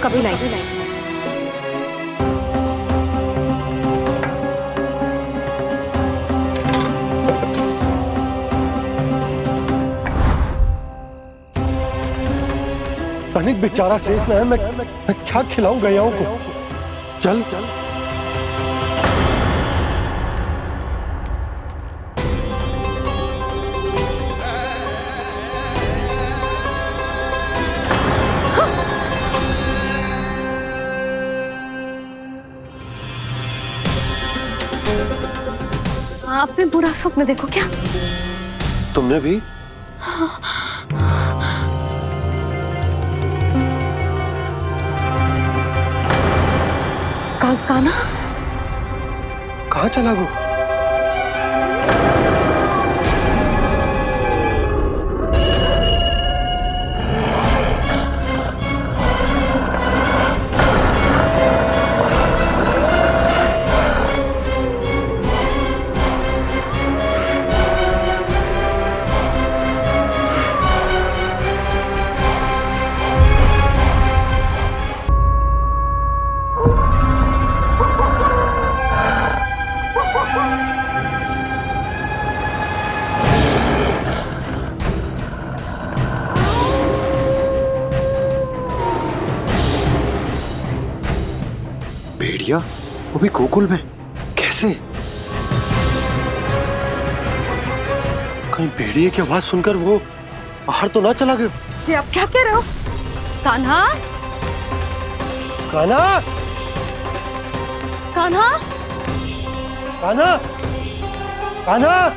कभी लाई। तनिक बेचारा शेष न है, मैं क्या खिलाऊं गयाओं को। चल चल आपने बुरा स्वप्न देखो क्या? तुमने भी? काना कहाँ चला गो? भेड़िया, वो भी गोकुल में? कैसे? कहीं भेड़िए की आवाज सुनकर वो बाहर तो ना चला गया? जी आप क्या कह रहे हो? कान्हा, कान्हा, कान्हा, कान्हा, कान्हा।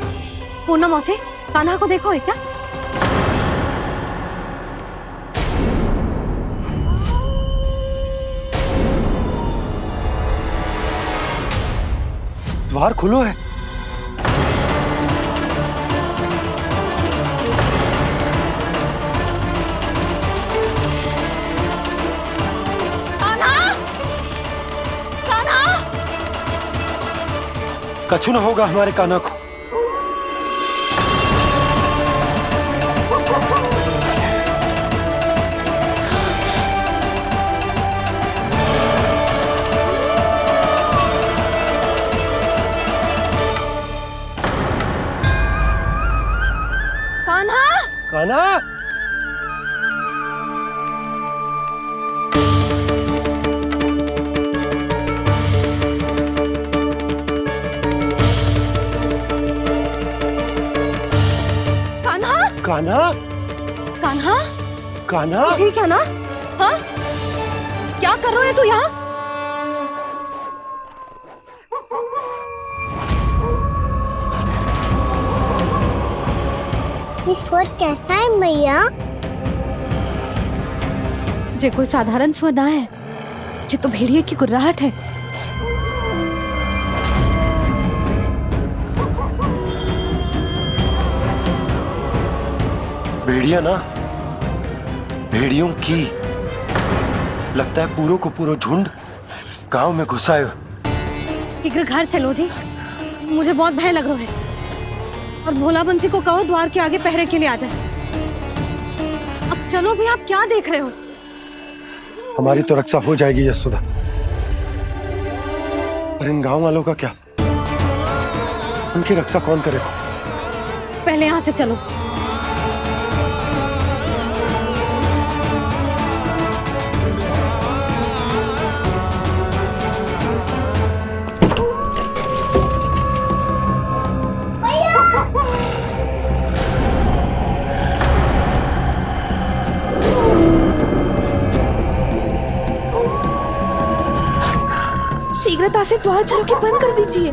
पूर्णा मौसी, कान्हा को देखो है क्या? द्वार खुलो है। कान्हा, कान्हा। कछु ना होगा हमारे कान्हा को। कान्हा, कान्हा, कान्हा, कान्हा, कान्हा। ठीक है ना? हाँ? क्या कर रहे हो तू यहाँ? ये स्वर कैसा है मैया? जे कोई साधारण स्वर ना है, जे तो भेड़िए की गुर्राहट है। भेड़िया ना, भेड़ियों की। लगता है पूरो को पूरो झुंड गांव में घुसा है। शीघ्र घर चलो जी, मुझे बहुत भय लग रहा है। और भोला बंसी को कहो द्वार के आगे पहरे के लिए आ जाए। अब चलो भी, आप क्या देख रहे हो? हमारी तो रक्षा हो जाएगी यशोदा, पर इन गांव वालों का क्या? उनकी रक्षा कौन करेगा? पहले यहाँ से चलो। शीघ्रता से द्वार चलो के बंद कर दीजिए।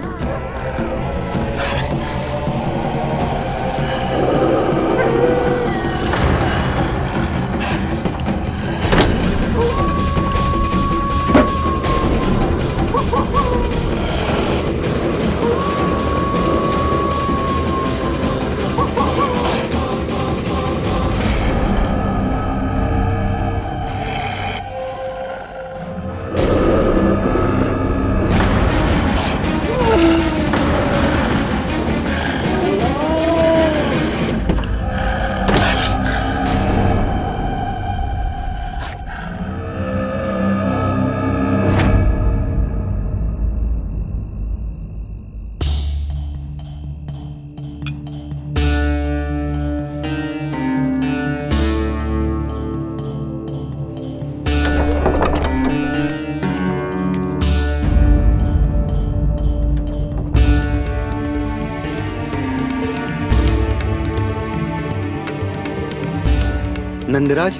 नंदराज,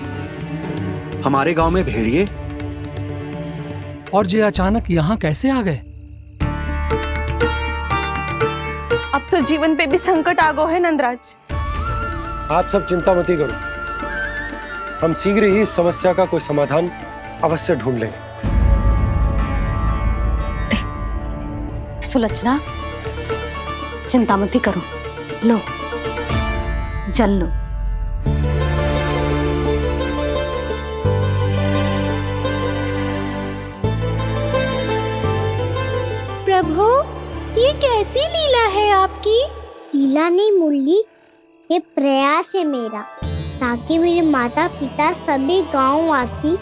हमारे गांव में भेड़िए और ये अचानक यहाँ कैसे आ गए? अब तो जीवन पे भी संकट आ गो है नंदराज। आप सब चिंता मत करो, हम शीघ्र ही इस समस्या का कोई समाधान अवश्य ढूंढ लेंगे। सुलक्षणा, चिंता मत करो, लो जल लो। प्रभु, ये कैसी लीला है आपकी? लीला नहीं मुरली, ये प्रयास है मेरा, ताकि मेरे माता पिता सभी गांव वासी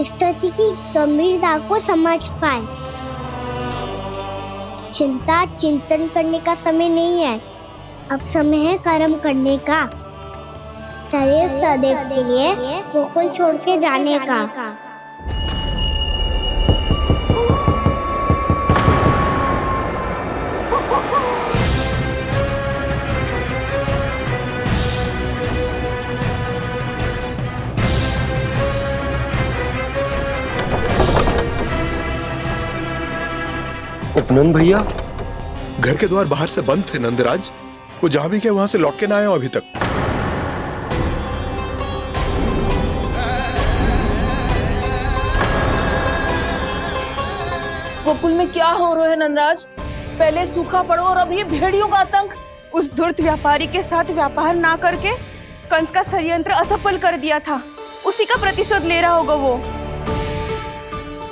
इस स्थिति की गंभीरता को समझ पाए। चिंता चिंतन करने का समय नहीं है, अब समय है कर्म करने का, सदैव सदैव के लिए गोकुल छोड़ के जाने का। उपनंद भैया, घर के द्वार बाहर से बंद थे नंदराज, वो जहां भी गए वहां से लौट के ना आए हो अभी तक। गोकुल में क्या हो रहा है नंदराज? पहले सूखा पड़ो और अब ये भेड़ियों का आतंक। उस धूर्त व्यापारी के साथ व्यापार ना करके कंस का षड्यंत्र असफल कर दिया था, उसी का प्रतिशोध ले रहा होगा वो।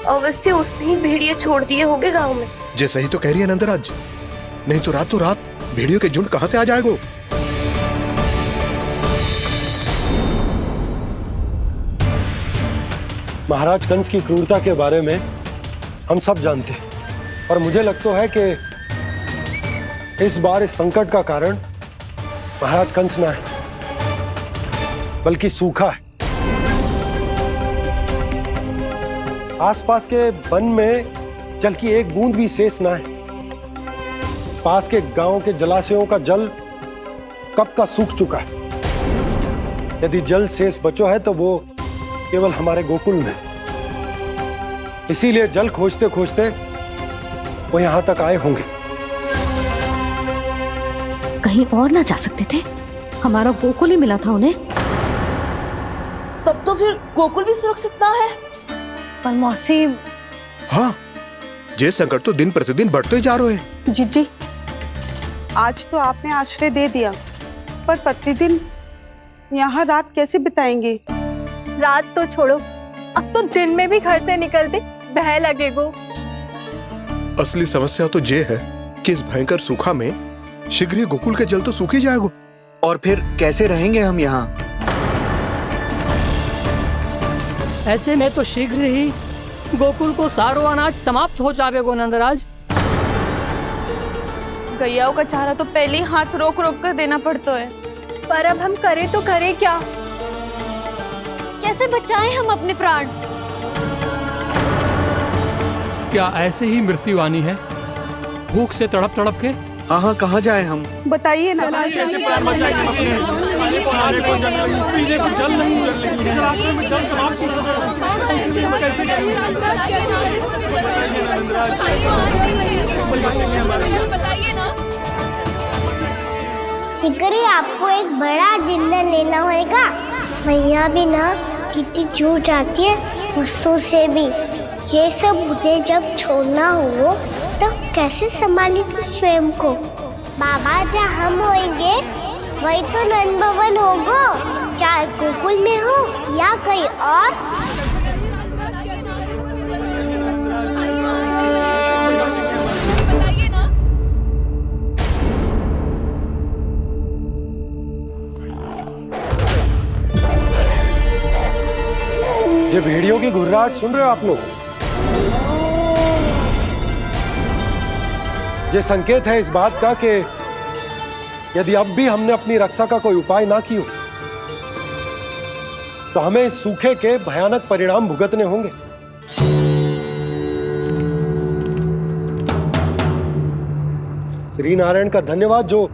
अवश्य उसने ही भेड़िए छोड़ दिए होंगे गांव में। जे सही तो कह रही है नंदराज, नहीं तो रात भेड़ियों के झुंड कहां से आ जाएगा? महाराज कंस की क्रूरता के बारे में हम सब जानते हैं, और मुझे लगता है कि इस बार इस संकट का कारण महाराज कंस ना है, बल्कि सूखा है। आसपास के वन में जल की एक बूंद भी शेष ना है। पास के गांव के जलाशयों का जल कब का सूख चुका है। यदि जल शेष बचो है तो वो केवल हमारे गोकुल में। इसीलिए जल खोजते खोजते वो यहां तक आए होंगे। कहीं और ना जा सकते थे? हमारा गोकुल ही मिला था उन्हें। तब तो फिर गोकुल भी सुरक्षित ना है। पर मौसी, हाँ, ये संकट तो दिन प्रतिदिन बढ़ते जा रहे हैं। जीजी, आज तो आपने आश्रय दे दिया, पर प्रतिदिन यहाँ रात कैसे बिताएंगे? रात तो छोड़ो, अब तो दिन में भी घर से निकलते भय लगेगो। असली समस्या तो ये है कि इस भयंकर सूखा में शीघ्र ही गोकुल के जल तो सूख ही जाएगा। और फिर कैसे रहेंगे हम यहाँ? ऐसे में तो शीघ्र ही गोकुल को सारो अनाज समाप्त हो जाएगो नंदराज। गैयाओं का चारा तो पहले ही हाथ रोक रोक कर देना पड़ता है। पर अब हम करें तो करें क्या? कैसे बचाएं हम अपने प्राण? क्या ऐसे ही मृत्यु आनी है, भूख से तड़प तड़प के? हाँ, कहाँ जाएं हम? बताइए ना। शिकारी, आपको एक बड़ा डिनर लेना होगा। मैया भी ना कितनी झूठ आती है गुस्सों से भी। ये सब मुझे जब छोड़ना हो तो कैसे संभाली तू स्वयं को? बाबा जहाँ हम होंगे वही तो नंद भवन होगा, चाहे गोकुल में हो या कहीं और। ये भेड़ियों की घुर्राहट सुन रहे हो आप लोग? ये संकेत है इस बात का कि यदि अब भी हमने अपनी रक्षा का कोई उपाय ना किया तो हमें इस सूखे के भयानक परिणाम भुगतने होंगे। श्री नारायण का धन्यवाद जो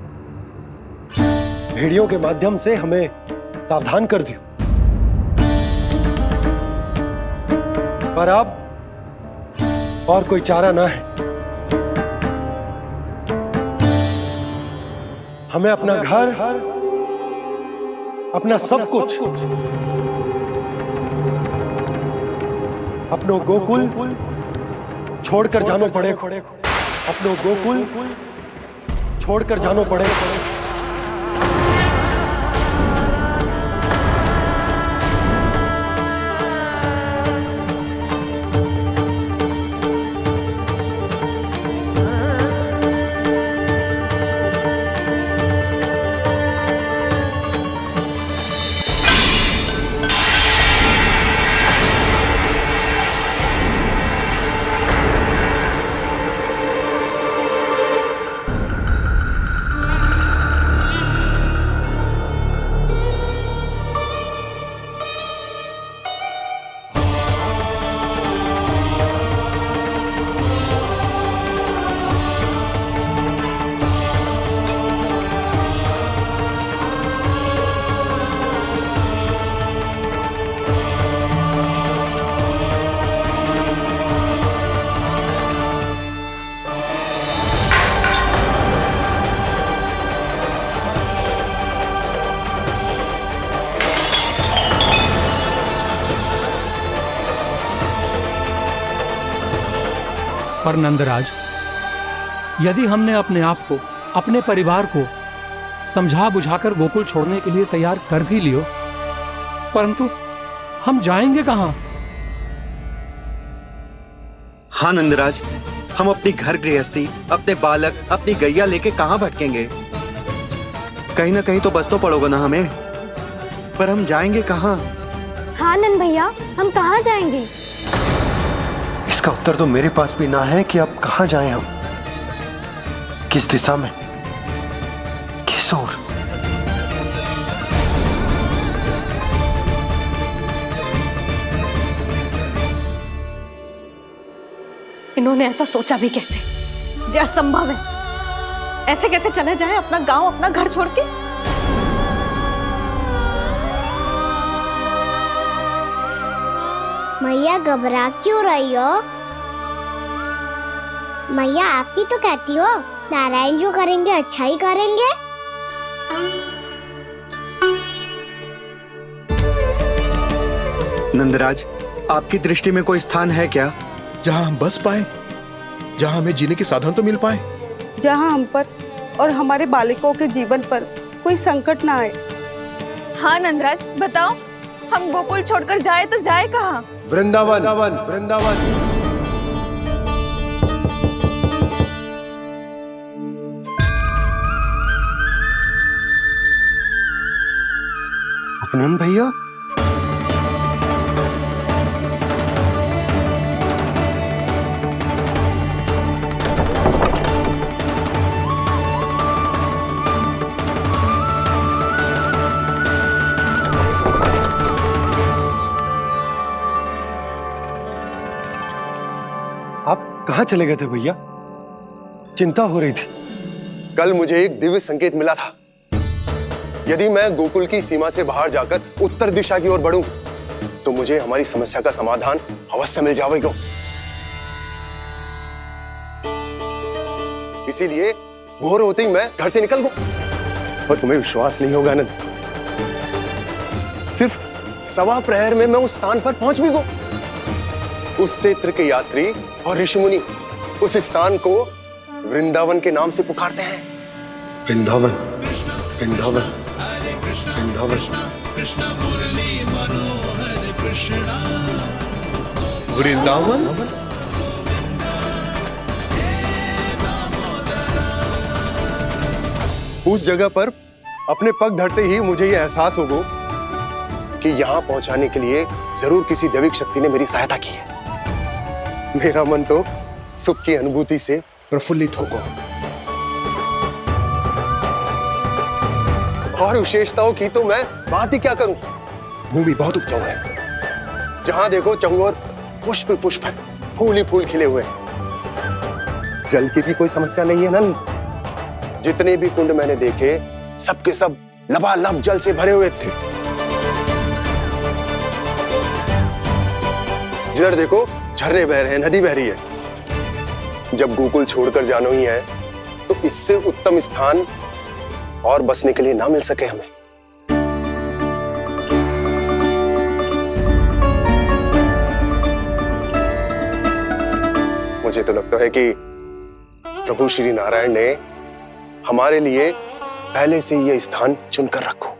भेड़ियों के माध्यम से हमें सावधान कर दिया। पर अब और कोई चारा ना है। हमें अपना घर, अपना सब कुछ, अपनो गोकुल छोड़कर जानो पड़े। अपनो गोकुल छोड़कर जानो पड़े। पर नंदराज, यदि हमने अपने आप को, अपने परिवार को समझा बुझाकर गोकुल छोड़ने के लिए तैयार कर भी लियो, परंतु हम जाएंगे कहां? हाँ नंदराज, हम अपनी घर गृहस्थी, अपने बालक, अपनी गैया लेके कहां भटकेंगे? कहीं ना कहीं तो बस तो पड़ोगे ना हमें, पर हम जाएंगे कहां? हाँ नंद भैया, हम कहाँ जाएंगे? इसका उत्तर तो मेरे पास भी ना है कि अब कहां जाएं हम, किस दिशा में, किस ओर। इन्होंने ऐसा सोचा भी कैसे? जो असंभव है। ऐसे कैसे चले जाए अपना गांव, अपना घर छोड़ के? मैया घबरा क्यों रही हो? मैया आप ही तो कहती हो नारायण जो करेंगे अच्छा ही करेंगे। नंदराज, आपकी दृष्टि में कोई स्थान है क्या जहां हम बस पाए, जहां हमें जीने के साधन तो मिल पाए, जहाँ हम पर और हमारे बालकों के जीवन पर कोई संकट ना आए। हाँ नंदराज, बताओ, हम गोकुल छोड़कर जाए तो जाए कहाँ? वृंदावन, वृंदावन। अपनन भैया, कहाँ चले गए थे भैया? चिंता हो रही थी। कल मुझे एक दिव्य संकेत मिला था। यदि मैं गोकुल की सीमा से बाहर जाकर उत्तर दिशा की ओर बढ़ूं, तो मुझे हमारी समस्या का समाधान अवश्य मिल जाएगा। इसीलिए भोर होते ही मैं घर से निकल गया। और तुम्हें विश्वास नहीं होगा आनंद, सिर्फ सवा प्रहर में मैं उस स्थान पर पहुंच भी गया। उस क्षेत्र के यात्री और ऋषिमुनि उस स्थान को वृंदावन के नाम से पुकारते हैं। वृंदावन, वृंदावन, वृंदावन। वृंदावन। उस जगह पर अपने पग धरते ही मुझे यह एहसास होगा कि यहां पहुंचाने के लिए जरूर किसी दैविक शक्ति ने मेरी सहायता की है। मेरा मन तो सुख की अनुभूति से प्रफुल्लित होगा। और विशेषताओं की तो मैं बात ही क्या करूं। भूमि बहुत उपजाऊ है, जहां देखो चहुओर पुष्प पुष्प है, फूल ही फूल खिले हुए हैं। जल की भी कोई समस्या नहीं है नंद। जितने भी कुंड मैंने देखे सबके सब लबालब जल से भरे हुए थे। जिधर देखो झरने बह रहे हैं, नदी बह रही है। जब गोकुल छोड़कर जाना ही है तो इससे उत्तम स्थान और बसने के लिए ना मिल सके हमें। मुझे तो लगता है कि प्रभु श्री नारायण ने हमारे लिए पहले से यह स्थान चुनकर रखो।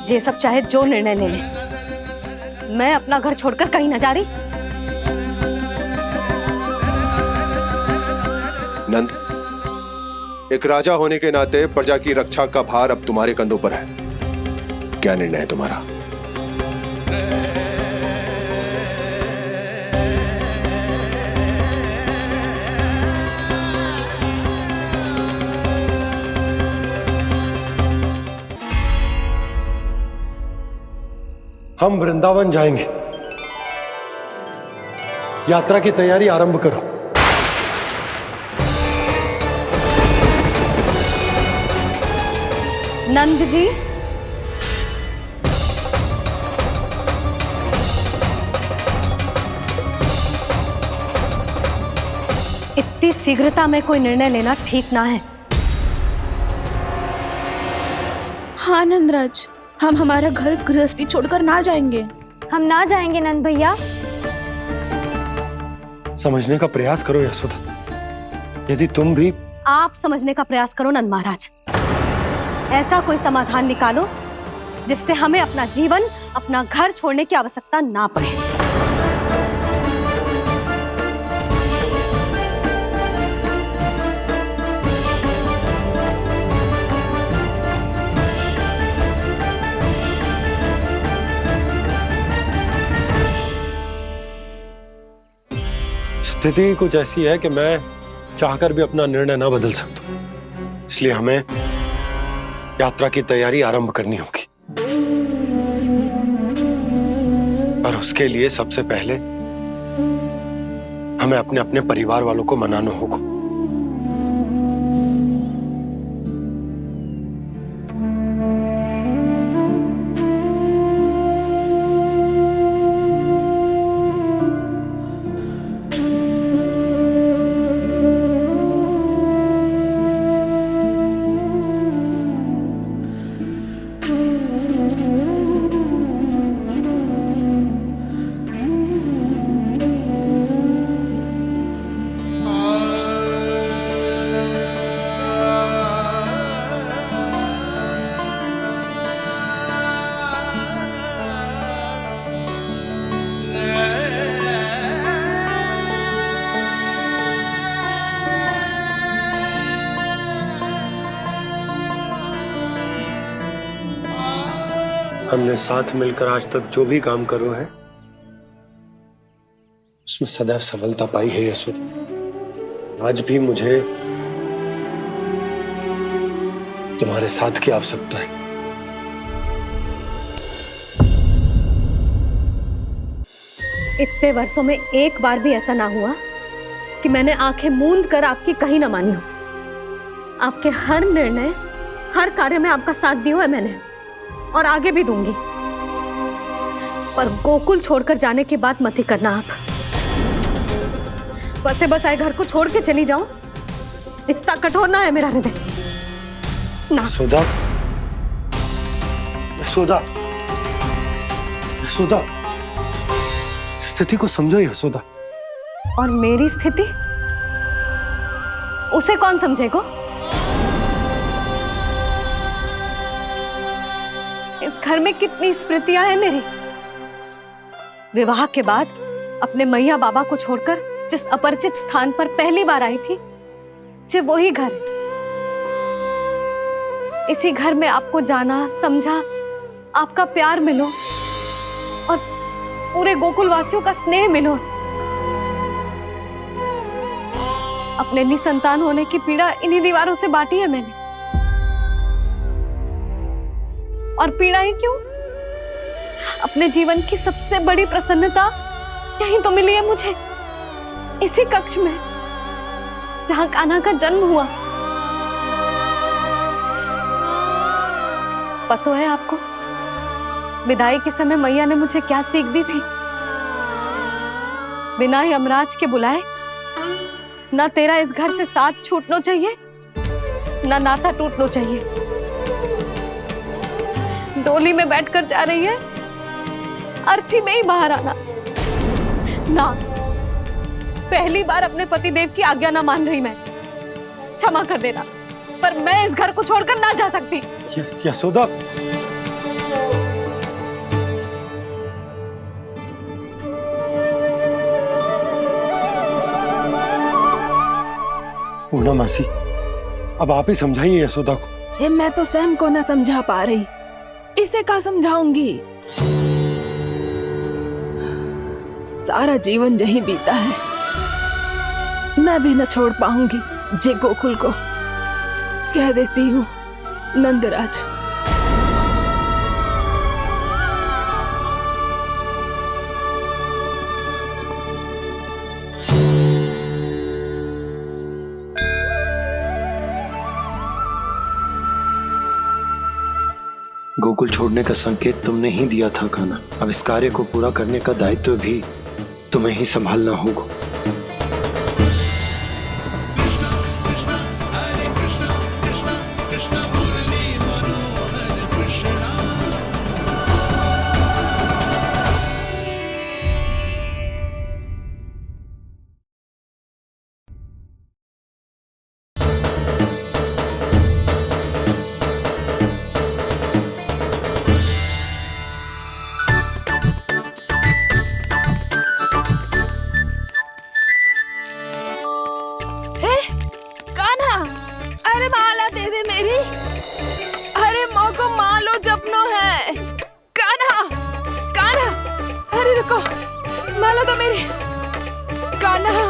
ये सब चाहे जो निर्णय ले ले, मैं अपना घर छोड़कर कहीं न जा रही। नंद, एक राजा होने के नाते प्रजा की रक्षा का भार अब तुम्हारे कंधों पर है। क्या निर्णय है तुम्हारा? हम वृंदावन जाएंगे। यात्रा की तैयारी आरंभ करो। नंद जी, इतनी शीघ्रता में कोई निर्णय लेना ठीक ना है। हाँ नंदराज, हम हमारा घर गृहस्थी छोड़कर ना जाएंगे। हम ना जाएंगे नंद भैया। समझने का प्रयास करो यशोदा। यदि तुम भी आप समझने का प्रयास करो नंद महाराज। ऐसा कोई समाधान निकालो जिससे हमें अपना जीवन, अपना घर छोड़ने की आवश्यकता ना पड़े। स्थिति कुछ ऐसी है कि मैं चाहकर भी अपना निर्णय ना बदल सकता, इसलिए हमें यात्रा की तैयारी आरंभ करनी होगी। और उसके लिए सबसे पहले हमें अपने अपने परिवार वालों को मनाना होगा। हमने साथ मिलकर आज तक जो भी काम करो है उसमें सदैव सफलता पाई है यशोदा। आज भी मुझे तुम्हारे साथ की आवश्यकता है। इतने वर्षों में एक बार भी ऐसा ना हुआ कि मैंने आंखें मूंद कर आपकी कहीं ना मानी हो। आपके हर निर्णय, हर कार्य में आपका साथ दिया है मैंने, और आगे भी दूंगी। पर गोकुल छोड़कर जाने की बात मत ही करना आप। बसे बसाए घर को छोड़ के चली जाऊं, इतना कठोर ना है मेरा हृदय ना। यशोदा, यशोदा, यशोदा, स्थिति को समझो यशोदा। और मेरी स्थिति उसे कौन समझेगा? इस घर में कितनी स्मृतियां हैं मेरी। विवाह के बाद अपने मैया बाबा को छोड़कर जिस अपरिचित स्थान पर पहली बार आई थी, जो वही घर। इसी घर में आपको जाना, समझा, आपका प्यार मिलो और पूरे गोकुल वासियों का स्नेह मिलो। अपने निसंतान होने की पीड़ा इन्हीं दीवारों से बांटी है मैंने। और पीड़ा ही क्यों? अपने जीवन की सबसे बड़ी प्रसन्नता यही तो मिली है मुझे, इसी कक्ष में जहां कान्हा का जन्म हुआ। पता है आपको विदाई के समय मैया ने मुझे क्या सीख दी थी? बिना यमराज के बुलाए ना तेरा इस घर से साथ छूटना चाहिए, ना नाता टूटना चाहिए। डोली में बैठकर जा रही है, अर्थी में ही बाहर आना ना। पहली बार अपने पति देव की आज्ञा ना मान रही मैं, क्षमा कर देना, पर मैं इस घर को छोड़कर ना जा सकती। यशोदा, पूर्णा मासी, अब आप ही समझाइए यशोदा को। ये मैं तो स्वयं को न समझा पा रही, इसे क्या समझाऊंगी? सारा जीवन यही बीता है, मैं भी न छोड़ पाऊंगी जे गोकुल को। कह देती हूँ नंदराज। गोकुल छोड़ने का संकेत तुमने ही दिया था कान्हा। अब इस कार्य को पूरा करने का दायित्व भी तुम्हें ही संभालना होगा। माला तो मेरी कान्हा।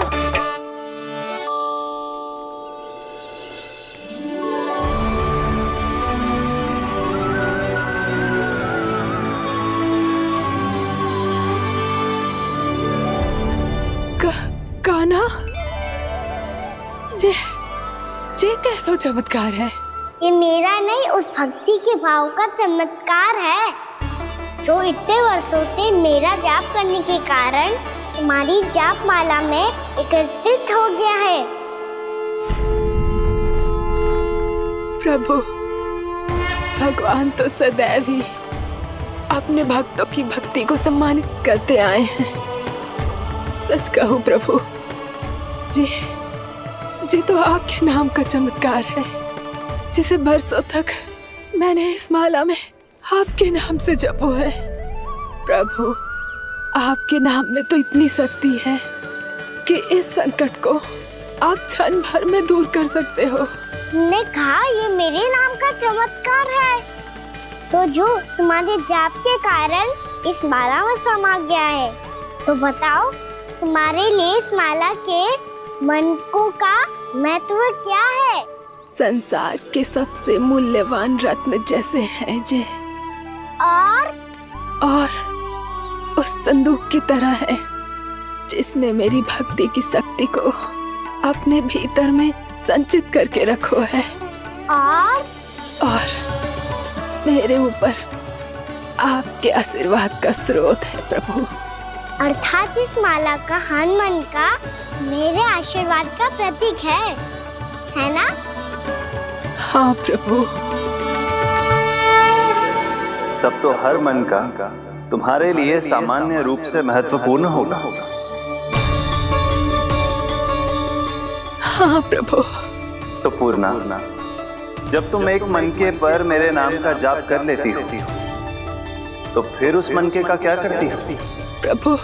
कान्हा, ये कैसा चमत्कार है? ये मेरा नहीं, उस भक्ति के भाव का चमत्कार है जो इतने वर्षों से मेरा जाप करने के कारण तुम्हारी जाप माला में एकत्रित हो गया है। प्रभु, भगवान तो सदैव ही अपने भक्तों की भक्ति को सम्मानित करते आए हैं। सच कहूं प्रभु, जी तो आपके नाम का चमत्कार है, जिसे बरसों तक मैंने इस माला में आपके नाम से जपो है। प्रभु, आपके नाम में तो इतनी शक्ति है कि इस संकट को आप क्षण भर में दूर कर सकते हो। तुमने कहा ये मेरे नाम का चमत्कार है, तो जो तुम्हारे जाप के कारण इस माला में समा गया है, तो बताओ तुम्हारे लिए इस माला के मनकों का महत्व क्या है? संसार के सबसे मूल्यवान रत्न जैसे हैं जे, और उस संदूक की तरह है जिसने मेरी भक्ति की शक्ति को अपने भीतर में संचित करके रखो है। और मेरे ऊपर आपके आशीर्वाद का स्रोत है प्रभु। अर्थात इस माला का हनुमान का मेरे आशीर्वाद का प्रतीक है ना? हाँ प्रभु। तब तो हर मन का तुम्हारे लिए सामान्य रूप से महत्वपूर्ण होगा। हाँ प्रभु। तो पूर्णा, जब तुम एक मनके पर मेरे नाम का जाप कर लेती हो, तो फिर उस मनके का क्या करती हो? प्रभु,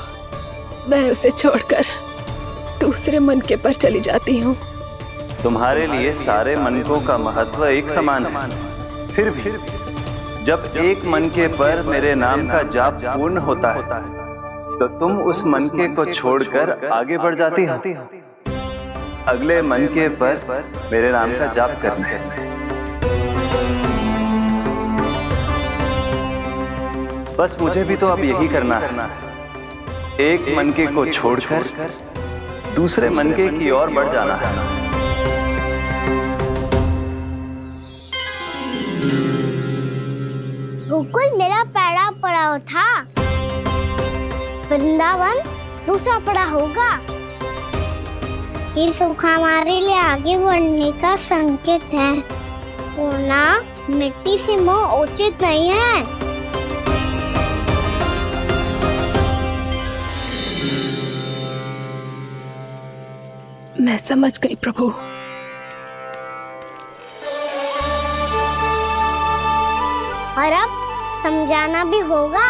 मैं उसे छोड़कर दूसरे मनके पर चली जाती हूँ। तुम्हारे लिए सारे मनकों का महत्व एक समान है। फिर भी जब एक मनके पर मेरे नाम का जाप पूर्ण होता है, तो तुम उस मनके को छोड़कर आगे बढ़ जाती हो अगले मनके पर मेरे नाम का जाप करने। बस मुझे भी तो अब यही करना है, एक मनके को छोड़कर दूसरे मनके की ओर बढ़ जाना है। गोकुल मेरा पहला पड़ाव था, वृंदावन दूसरा पड़ाव होगा। ये सुख हमारे लिए आगे बढ़ने का संकेत है, वरना मिट्टी से मोह उचित नहीं है। मैं समझ गई प्रभु। और अब समझाना भी होगा।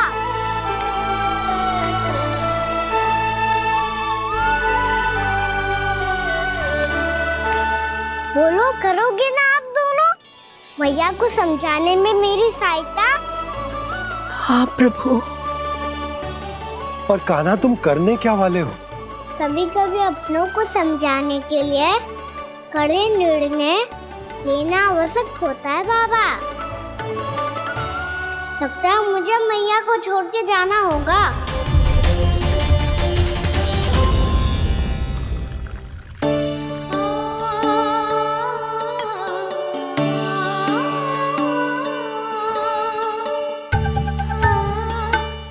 बोलो, करोगे ना आप दोनों? भैया को समझाने में मेरी सहायता? हाँ प्रभु। और कान्हा तुम करने क्या वाले हो? कभी कभी अपनों को समझाने के लिए कड़े निर्णय लेना आवश्यक होता है बाबा। लगता है मुझे मैया को छोड़ के जाना होगा।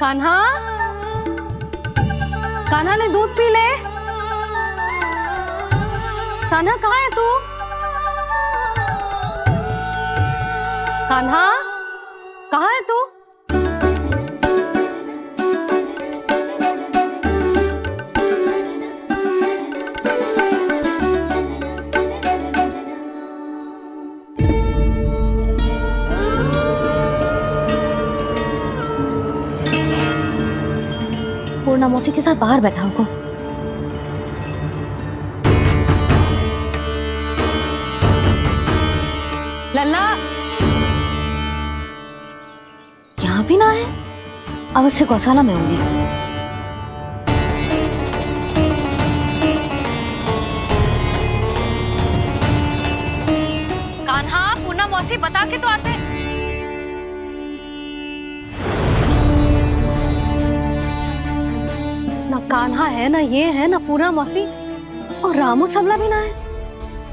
कान्हा, कान्हा ने दूध पी ले। कान्हा कहाँ है तू? कान्हा कहाँ है तू? पूर्णा मौसी के साथ बाहर बैठा होगा। लल्ला यहाँ भी ना है, अवश्य गौशाला में होंगे। कान्हा, पूर्णा मौसी बता के तो आते। ना कान्हा है, ना ये है, ना पूर्णा मौसी, और रामू सबला भी ना है।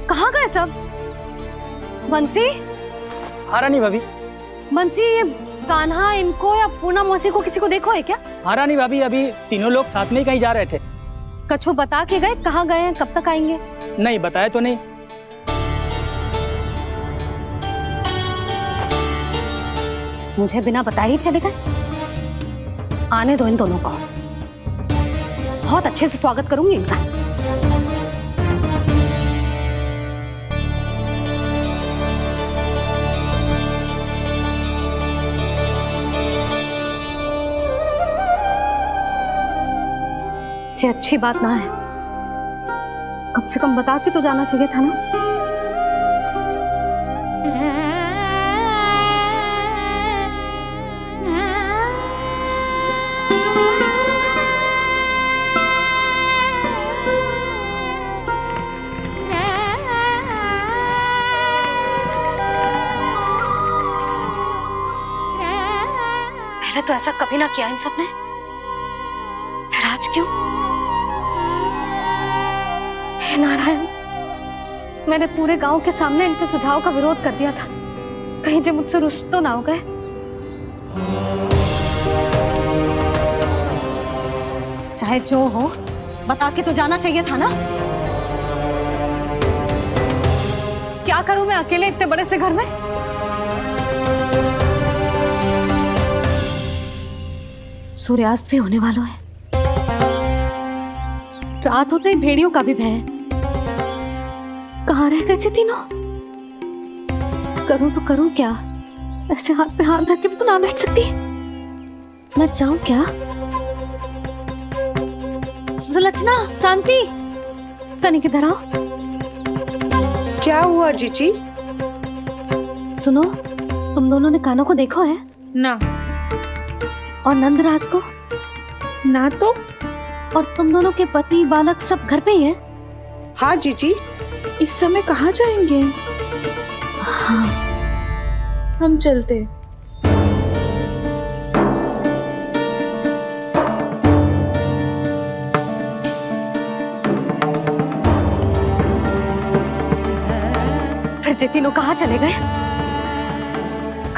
कहाँ गए सब? बंसी? हाँ रानी भाभी। बंसी, ये कान्हा इनको या पूर्णा मौसी को किसी को देखो है क्या? हाँ रानी भाभी, अभी तीनों लोग साथ में ही कहीं जा रहे थे। कछु बता के गए कहाँ गए हैं, कब तक आएंगे? नहीं बताया तो नहीं। मुझे बिना बताए ही चले गए? आने दो इन दोनों को, बहुत अच्छे से स्वागत करूंगी इनका। ये अच्छी बात ना है, कम से कम बता के तो जाना चाहिए था ना। पहले तो ऐसा कभी ना किया इन सब ने, फिर आज क्यों? हे नारायण, मैंने पूरे गांव के सामने इनके सुझाव का विरोध कर दिया था, कहीं जो मुझसे रुष्ट तो ना हो गए। चाहे जो हो, बता के तो जाना चाहिए था ना। क्या करूं मैं अकेले इतने बड़े से घर में? सूर्यास्त भी होने वाला है, रात होते ही भेड़ियों का भी भय है। कहाँ रह गए तीनों? करूं तो करूं क्या? ऐसे हाथ पे हाथ धर के भी तो ना बैठ सकती। मैं जाऊं क्या? सुलक्षणा, शांति, तनिक इधर आओ। क्या हुआ जीजी? सुनो, तुम दोनों ने कान्हा को देखो है? ना। और नंदराज को? ना तो। और तुम दोनों के पति बालक सब घर पे ही हैं? हाँ जीजी, इस समय कहाँ जाएंगे? हाँ, हम चलते। फिर ये तीनों कहाँ चले गए?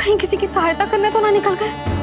कहीं किसी की सहायता करने तो ना निकल गए।